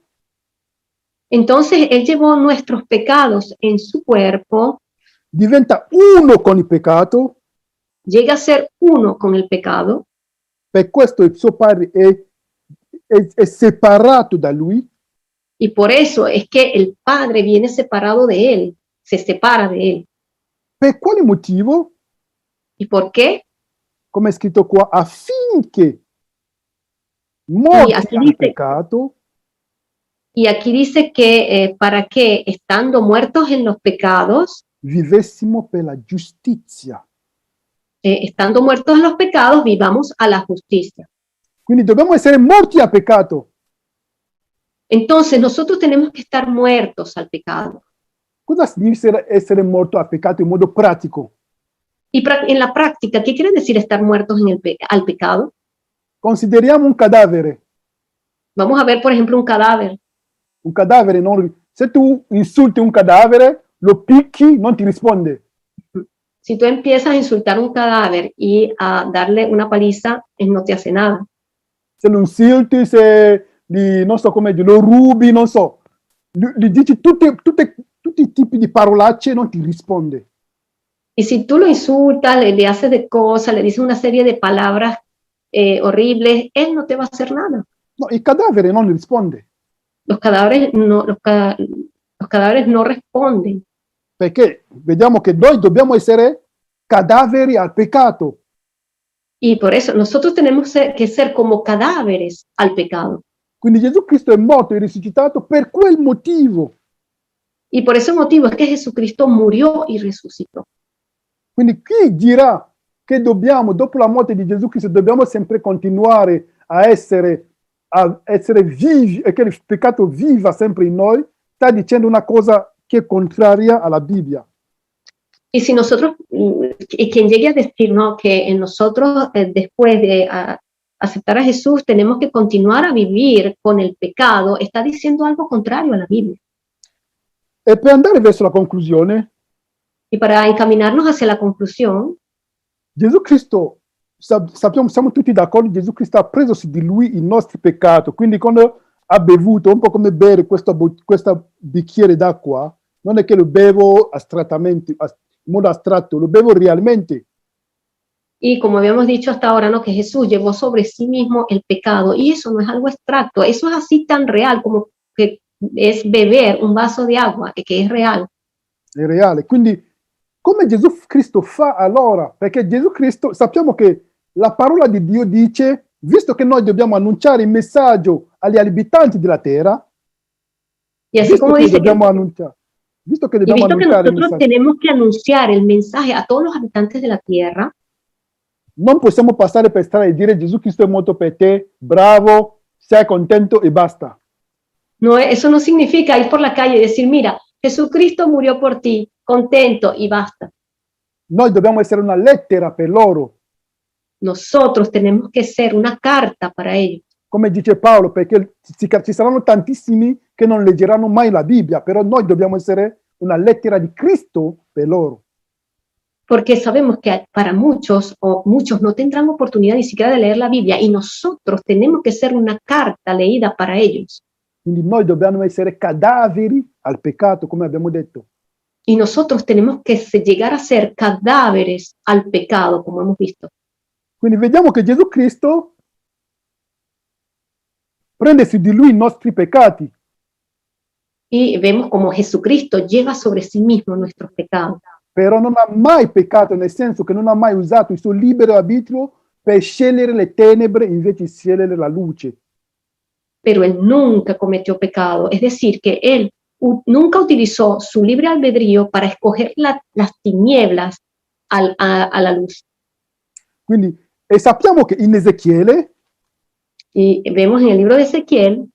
[SPEAKER 3] Entonces, Él llevó nuestros pecados en su cuerpo,
[SPEAKER 2] diventa uno con il peccato.
[SPEAKER 3] Llega a ser uno con el pecado.
[SPEAKER 2] Per questo il suo padre è separato da lui.
[SPEAKER 3] Y por eso es que el Padre viene separado de Él, se separa de Él.
[SPEAKER 2] Per quale motivo?
[SPEAKER 3] ¿Y por qué?
[SPEAKER 2] Come è scritto qua, affinché morti al peccato.
[SPEAKER 3] Y aquí dice que para que, estando muertos en los pecados,
[SPEAKER 2] vivessimo per la giustizia.
[SPEAKER 3] Estando muertos en los pecados, vivamos a la justicia.
[SPEAKER 2] Quindi dobbiamo essere morti al peccato.
[SPEAKER 3] Entonces nosotros tenemos que estar muertos al pecado.
[SPEAKER 2] Cosa significa essere morto al peccato in modo pratico?
[SPEAKER 3] Y en la práctica, ¿qué quiere decir estar muertos al pecado?
[SPEAKER 2] Consideriamo un cadavere.
[SPEAKER 3] Vamos a ver, por ejemplo, un cadáver.
[SPEAKER 2] Un cadavere, se tu insulti un cadavere, lo picchi, non ti risponde.
[SPEAKER 3] Si tú empiezas a insultar un cadáver y a darle una paliza, él no te hace nada.
[SPEAKER 2] Se lo insulti, se non so come dire, lo rubi, non so, gli dici tutti i tipi di parolacce, non ti risponde.
[SPEAKER 3] Y si tú lo insultas, le haces de cosas, le dices una serie de palabras horribles, Él no te va a hacer nada.
[SPEAKER 2] No, il cadavere non risponde,
[SPEAKER 3] Los cadáveres los cadáveres no responden.
[SPEAKER 2] perché vediamo che noi dobbiamo essere cadaveri al peccato.
[SPEAKER 3] Y por eso nosotros tenemos que ser como cadáveres al pecado.
[SPEAKER 2] Quindi Gesù Cristo è morto e risuscitato per quel motivo.
[SPEAKER 3] Y por ese motivo es que Jesucristo murió y resucitó.
[SPEAKER 2] Quindi chi dirà che dobbiamo, dopo la morte di Gesù Cristo, dobbiamo sempre continuare a essere vivi e che il peccato viva sempre in noi, sta dicendo una cosa che è contraria alla Bibbia.
[SPEAKER 3] Y si nosotros, y quien llegue a decir, ¿no?, que en nosotros, después de aceptar a Jesús, tenemos que continuar a vivir con el pecado, está diciendo algo contrario a la Biblia.
[SPEAKER 2] E per andare verso la conclusione,
[SPEAKER 3] Y para encaminarnos hacia la conclusión,
[SPEAKER 2] Gesù Cristo, sappiamo, siamo tutti d'accordo, Gesù Cristo ha preso su di lui i nostri peccati, quindi quando ha bevuto, un po' come bere questo bicchiere d'acqua, non è che lo bevo astrattamente, in modo astratto, lo bevo realmente.
[SPEAKER 3] y como habíamos dicho hasta ahora, ¿no?, que Jesús llevó sobre sí mismo el pecado, y eso no es algo abstracto, eso es así tan real como que es beber un vaso de agua, que es real.
[SPEAKER 2] È reale. Quindi come Gesù Cristo fa allora? Perché Gesù Cristo, sappiamo che la parola di Dio dice, visto che noi dobbiamo annunciare il messaggio agli abitanti della terra,
[SPEAKER 3] Y así como dice,
[SPEAKER 2] visto che
[SPEAKER 3] y
[SPEAKER 2] dobbiamo
[SPEAKER 3] visto que
[SPEAKER 2] annunciare il
[SPEAKER 3] nosotros
[SPEAKER 2] messaggio,
[SPEAKER 3] tenemos que anunciar el mensaje a todos los habitantes de la tierra,
[SPEAKER 2] non possiamo passare per strada e dire Gesù Cristo è morto per te, bravo, sei contento e basta.
[SPEAKER 3] no, eso no significa ir por la calle y decir, mira, Jesucristo murió por ti, contento y basta.
[SPEAKER 2] Noi dobbiamo essere una lettera per loro,
[SPEAKER 3] Nosotros tenemos que ser una carta para ellos.
[SPEAKER 2] come dice Paolo, perché ci saranno tantissimi che non leggeranno mai la Bibbia, però noi dobbiamo essere una lettera di Cristo per loro.
[SPEAKER 3] Porque sabemos que para muchos o muchos no tendrán oportunidad ni siquiera de leer la Biblia y nosotros tenemos que ser una carta leída para ellos.
[SPEAKER 2] Quindi noi dobbiamo essere cadaveri al peccato, come abbiamo detto.
[SPEAKER 3] Y nosotros tenemos que llegar a ser cadáveres al pecado, como hemos visto.
[SPEAKER 2] Quindi vediamo che Gesù Cristo prende su di lui i nostri peccati,
[SPEAKER 3] Y vemos como Jesucristo lleva sobre sí mismo nuestros pecados.
[SPEAKER 2] però non ha mai peccato, nel senso che non ha mai usato il suo libero arbitrio per scegliere le tenebre invece di scegliere la luce.
[SPEAKER 3] Pero él nunca cometió pecado. Es decir, que él nunca utilizó su libre albedrío para escoger las tinieblas a la luz.
[SPEAKER 2] Quindi, e sappiamo che in Ezechiele
[SPEAKER 3] Y vemos en el libro de Ezequiel,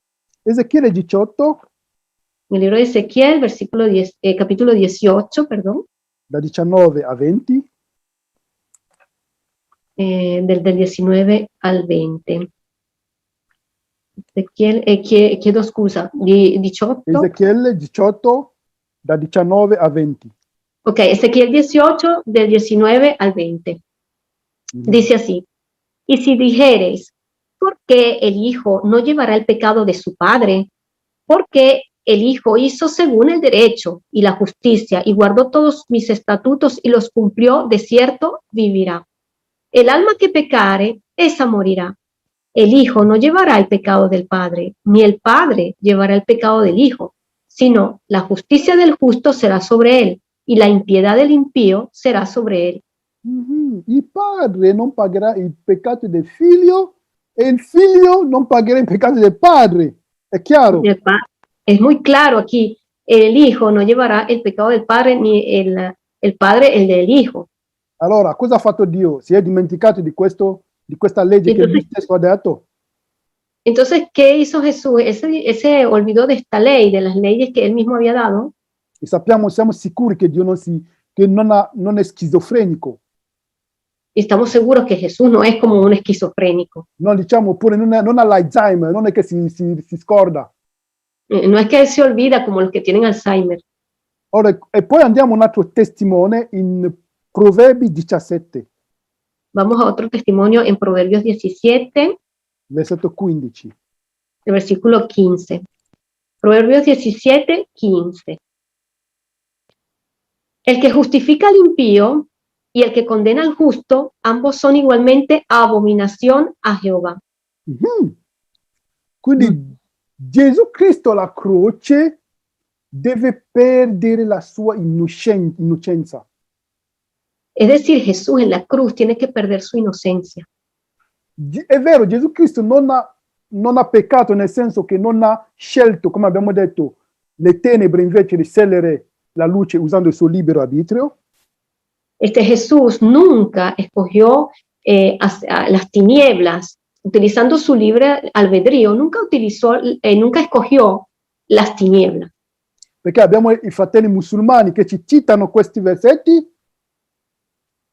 [SPEAKER 2] 18,
[SPEAKER 3] en el libro de Ezequiel, capítulo 18, perdón,
[SPEAKER 2] da 19 a 20,
[SPEAKER 3] del 19 al 20. Ezequiel, chiedo scusa, 18.
[SPEAKER 2] Ezechiele 18, da 19 a 20.
[SPEAKER 3] Ok, Ezequiel 18, del 19 al 20. Dice así: y si dijereis, ¿por qué el Hijo no llevará el pecado de su Padre? Porque el Hijo hizo según el derecho y la justicia y guardó todos mis estatutos y los cumplió, de cierto vivirá. El alma que pecare, esa morirá. El Hijo no llevará el pecado del Padre, ni el Padre llevará el pecado del Hijo, sino la justicia del justo será sobre él y la impiedad del impío será sobre él.
[SPEAKER 2] Il padre non pagherà il peccato del figlio e il figlio non pagherà il peccato del padre. È chiaro?
[SPEAKER 3] Es muy claro aquí, el Hijo no llevará el pecado del Padre, ni el Padre el del Hijo.
[SPEAKER 2] Allora, cosa ha fatto Dio? Si è dimenticato di questa legge che lui stesso ha dato?
[SPEAKER 3] Entonces, ¿qué hizo Jesús? Ese olvidó de esta ley, de las leyes que él mismo había dado.
[SPEAKER 2] E sappiamo, siamo sicuri che Dio non è schizofrenico.
[SPEAKER 3] Y estamos seguros que Jesús no es como un esquizofrénico.
[SPEAKER 2] No, diciamo pure, non ha l'Alzheimer, non è che si scorda.
[SPEAKER 3] No es que él se olvida como los que tienen Alzheimer.
[SPEAKER 2] Ora, e poi andiamo a un altro testimone in Proverbi 17.
[SPEAKER 3] Vamos a otro testimonio en Proverbios 17,
[SPEAKER 2] versetto 15.
[SPEAKER 3] el versículo 15. Proverbios 17, 15. El que justifica al impío y el que condena al justo, ambos son igualmente abominación a Jehová.
[SPEAKER 2] Quindi Gesù Cristo alla croce deve perdere la sua innocenza.
[SPEAKER 3] Es decir, Jesús en la cruz tiene que perder su inocencia.
[SPEAKER 2] È vero, Gesù Cristo non ha peccato, nel senso che non ha scelto, come abbiamo detto, le tenebre invece di scegliere la luce usando il suo libero arbitrio.
[SPEAKER 3] Jesús nunca escogió a las tinieblas utilizando su libre albedrío, nunca escogió las tinieblas.
[SPEAKER 2] Perché abbiamo i fratelli musulmani che ci citano questi versetti.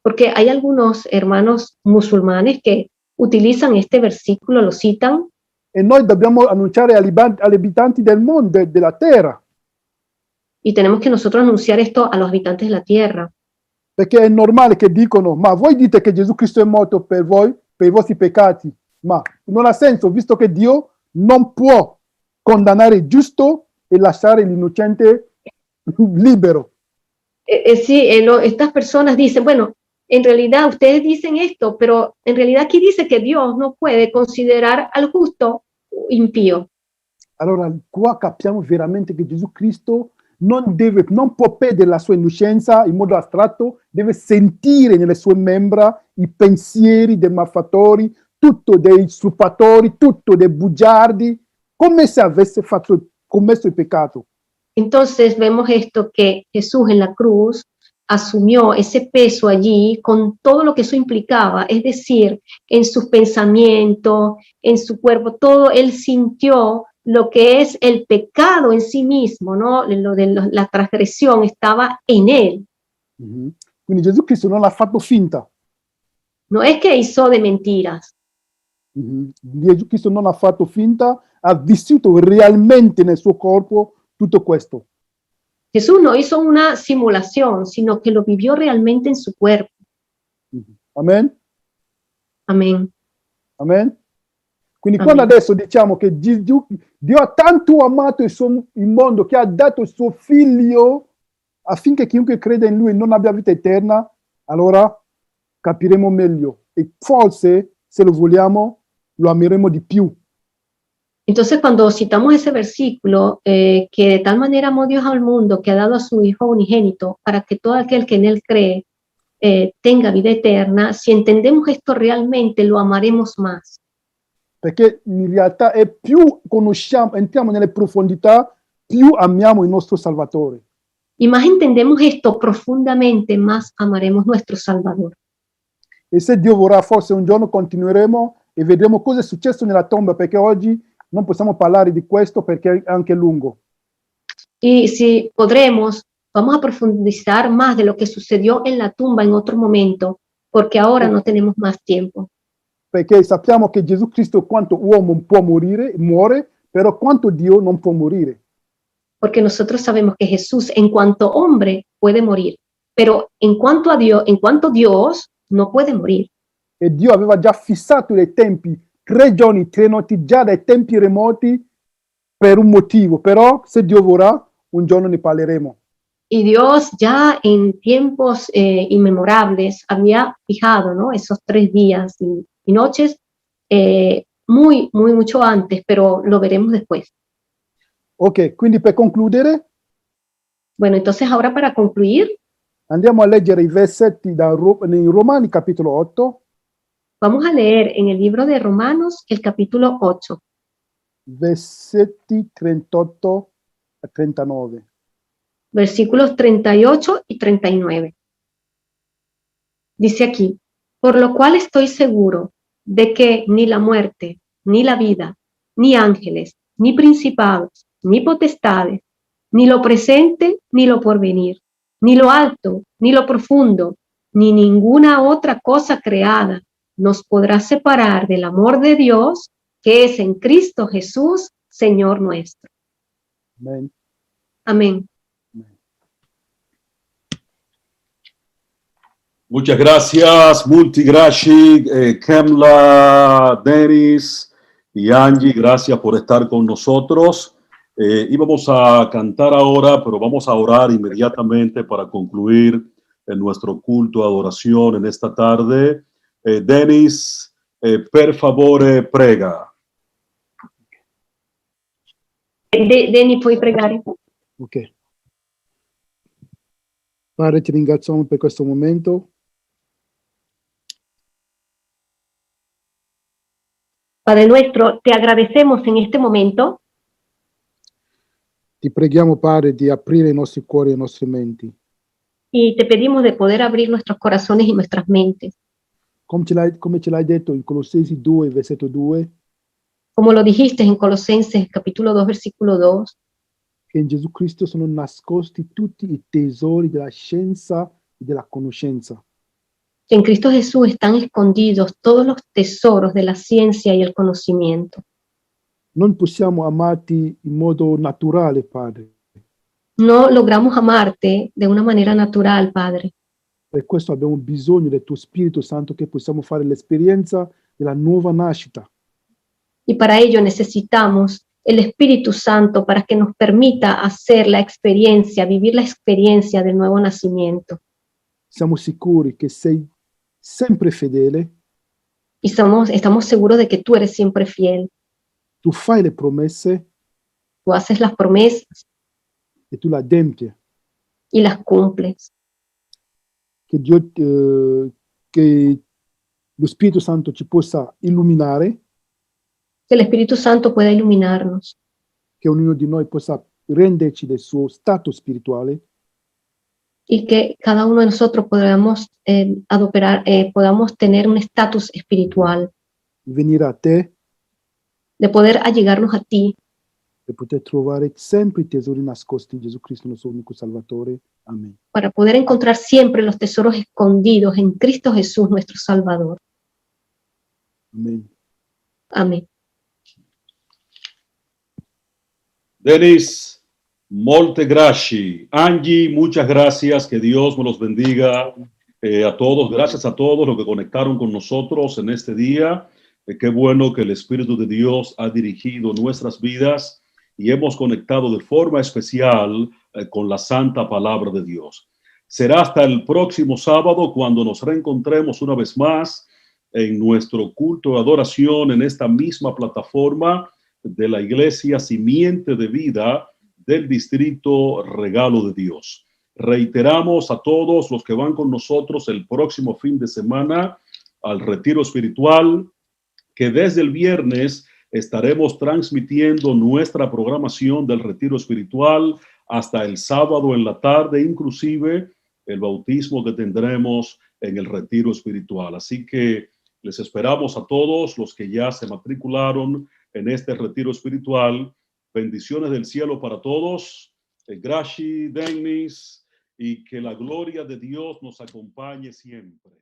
[SPEAKER 3] Porque hay algunos hermanos musulmanes que utilizan este versículo, lo citan.
[SPEAKER 2] E noi dobbiamo annunciare agli abitanti del mondo, della terra.
[SPEAKER 3] Y tenemos que nosotros anunciar esto a los habitantes de la tierra.
[SPEAKER 2] Perché è normale che dicono, ma voi dite che Gesù Cristo è morto per voi, per i vostri peccati, ma non ha senso, visto che Dio non può condannare il giusto e lasciare l'innocente libero.
[SPEAKER 3] Sí, estas personas dicen, bueno, en realidad ustedes dicen esto, pero en realidad aquí dice que Dios no puede considerar al justo impío.
[SPEAKER 2] Allora qua capiamo veramente che Gesù Cristo non può perdere la sua innocenza in modo astratto, deve sentire nelle sue membra i pensieri dei malfattori, tutto dei struppatori, tutto dei bugiardi, come se avesse commesso il peccato.
[SPEAKER 3] Entonces vemos esto, que Jesús en la cruz asumió ese peso allí con todo lo que eso implicaba, es decir, en sus pensamientos, en su cuerpo, todo él sintió lo que es el pecado en sí mismo, ¿no? La transgresión estaba en él.
[SPEAKER 2] Quindi Gesù Cristo non ha fatto finta.
[SPEAKER 3] No es que hizo de mentiras.
[SPEAKER 2] Gesù Cristo non ha fatto finta, ha vissuto realmente nel suo corpo tutto questo.
[SPEAKER 3] Jesús no hizo una simulación, sino que lo vivió realmente en su cuerpo.
[SPEAKER 2] Amen?
[SPEAKER 3] Amén.
[SPEAKER 2] Amen? Quindi
[SPEAKER 3] Amen.
[SPEAKER 2] quando adesso diciamo che Dio ha tanto amato il mondo che ha dato il suo figlio affinché chiunque creda in lui non abbia vita eterna, allora capiremo meglio e forse, se lo vogliamo, lo ameremo di più.
[SPEAKER 3] Entonces, cuando citamos ese versículo, que de tal manera amó Dios al mundo que ha dado a su Hijo unigénito para que todo aquel que en él cree tenga vida eterna, si entendemos esto realmente, lo amaremos más.
[SPEAKER 2] Perché in realtà è più conosciamo, entriamo nelle profondità, più amiamo il nostro Salvatore.
[SPEAKER 3] Y más entendemos esto profundamente, más amaremos nuestro Salvador.
[SPEAKER 2] E se Dio vorrà, forse un giorno continueremo e vedremo cosa è successo nella tomba, perché oggi non possiamo parlare di questo perché è anche lungo.
[SPEAKER 3] Y si podremos, vamos a profundizar más de lo que sucedió en la tumba en otro momento, porque ahora no tenemos más tiempo.
[SPEAKER 2] Perché sappiamo che Gesù Cristo, quanto uomo può morire, muore, però quanto Dio non può morire.
[SPEAKER 3] Porque nosotros sabemos que Jesús, en cuanto hombre, puede morir, pero en cuanto Dios, no puede morir.
[SPEAKER 2] E Dio aveva già fissato dei tempi, 3 giorni, 3 notti, già dai tempi remoti, per un motivo. Però, se Dio vorrà, un giorno ne parleremo.
[SPEAKER 3] Y Dios ya en tiempos inmemorables había fijado, ¿no?, esos 3 días y noches, mucho antes, pero lo veremos después.
[SPEAKER 2] Ok, quindi per concludere,
[SPEAKER 3] Bueno, entonces ahora para concluir,
[SPEAKER 2] andiamo a leggere i versetti nei Romani, capitolo 8,
[SPEAKER 3] vamos a leer en el libro de Romanos el capítulo 8,
[SPEAKER 2] versetti 38 a 39.
[SPEAKER 3] versículos 38 y 39. Dice aquí: por lo cual estoy seguro de que ni la muerte, ni la vida, ni ángeles, ni principados, ni potestades, ni lo presente, ni lo porvenir, ni lo alto, ni lo profundo, ni ninguna otra cosa creada nos podrá separar del amor de Dios que es en Cristo Jesús, Señor nuestro.
[SPEAKER 2] Amen.
[SPEAKER 3] Amén.
[SPEAKER 1] Muchas gracias, Multigraci, Kemla, Denis y Angie, gracias por estar con nosotros. Íbamos a cantar ahora, pero vamos a orar inmediatamente para concluir en nuestro culto de adoración en esta tarde. Denis, per favore, prega.
[SPEAKER 3] Denis, puoi pregare?
[SPEAKER 2] Ok. Padre, ti ringraziamo per questo momento.
[SPEAKER 3] Padre nuestro, te agradecemos en este momento.
[SPEAKER 2] Ti preghiamo, Padre, di aprire i nostri cuori e le nostre menti.
[SPEAKER 3] Y te pedimos de poder abrir nuestros corazones y nuestras mentes.
[SPEAKER 2] Come ce l'hai detto in Colossesi 2, versetto 2,
[SPEAKER 3] Como lo dijiste en Colosenses capítulo 2, versículo 2,
[SPEAKER 2] che in Gesù Cristo sono nascosti tutti i tesori della scienza e della conoscenza.
[SPEAKER 3] que en Cristo Jesús están escondidos todos los tesoros de la ciencia y el conocimiento.
[SPEAKER 2] Non possiamo amarti in modo naturale, Padre.
[SPEAKER 3] No logramos amarte de una manera natural, Padre.
[SPEAKER 2] Per questo abbiamo bisogno del tuo Spirito Santo, che possiamo fare l'esperienza della nuova nascita.
[SPEAKER 3] Y para ello necesitamos el Espíritu Santo para que nos permita hacer la experiencia, vivir la experiencia del nuevo nacimiento.
[SPEAKER 2] Siamo sicuri che sei sempre fedele,
[SPEAKER 3] Y estamos seguros de que tú eres siempre fiel.
[SPEAKER 2] tu fai le promesse
[SPEAKER 3] Tú haces las promesas
[SPEAKER 2] e tu le adempi.
[SPEAKER 3] y las cumples.
[SPEAKER 2] Che che lo Spirito Santo ci possa illuminare,
[SPEAKER 3] Que el Espíritu Santo pueda iluminarnos,
[SPEAKER 2] che ognuno di noi possa renderci del suo stato spirituale
[SPEAKER 3] y que cada uno de nosotros podamos podamos tener un estatus espiritual,
[SPEAKER 2] venire a te
[SPEAKER 3] de poder allegarnos a ti
[SPEAKER 2] e poter trovare sempre i tesori nascosti in Gesù Cristo, nostro unico Salvatore. Amen.
[SPEAKER 3] para poder encontrar siempre los tesoros escondidos en Cristo Jesús, nuestro Salvador.
[SPEAKER 2] Amen.
[SPEAKER 3] Amén.
[SPEAKER 1] Denis, molte grazie. Angie, muchas gracias. Que Dios nos los bendiga a todos. Gracias a todos los que conectaron con nosotros en este día. Qué bueno que el Espíritu de Dios ha dirigido nuestras vidas y hemos conectado de forma especial con la santa palabra de Dios. Será hasta el próximo sábado cuando nos reencontremos una vez más en nuestro culto de adoración en esta misma plataforma de la Iglesia Simiente de Vida del Distrito Regalo de Dios. Reiteramos a todos los que van con nosotros el próximo fin de semana al retiro espiritual, que desde el viernes estaremos transmitiendo nuestra programación del retiro espiritual hasta el sábado en la tarde, inclusive el bautismo que tendremos en el retiro espiritual. Así que les esperamos a todos los que ya se matricularon en este retiro espiritual. Bendiciones del cielo para todos. Gracias, Denis, y que la gloria de Dios nos acompañe siempre.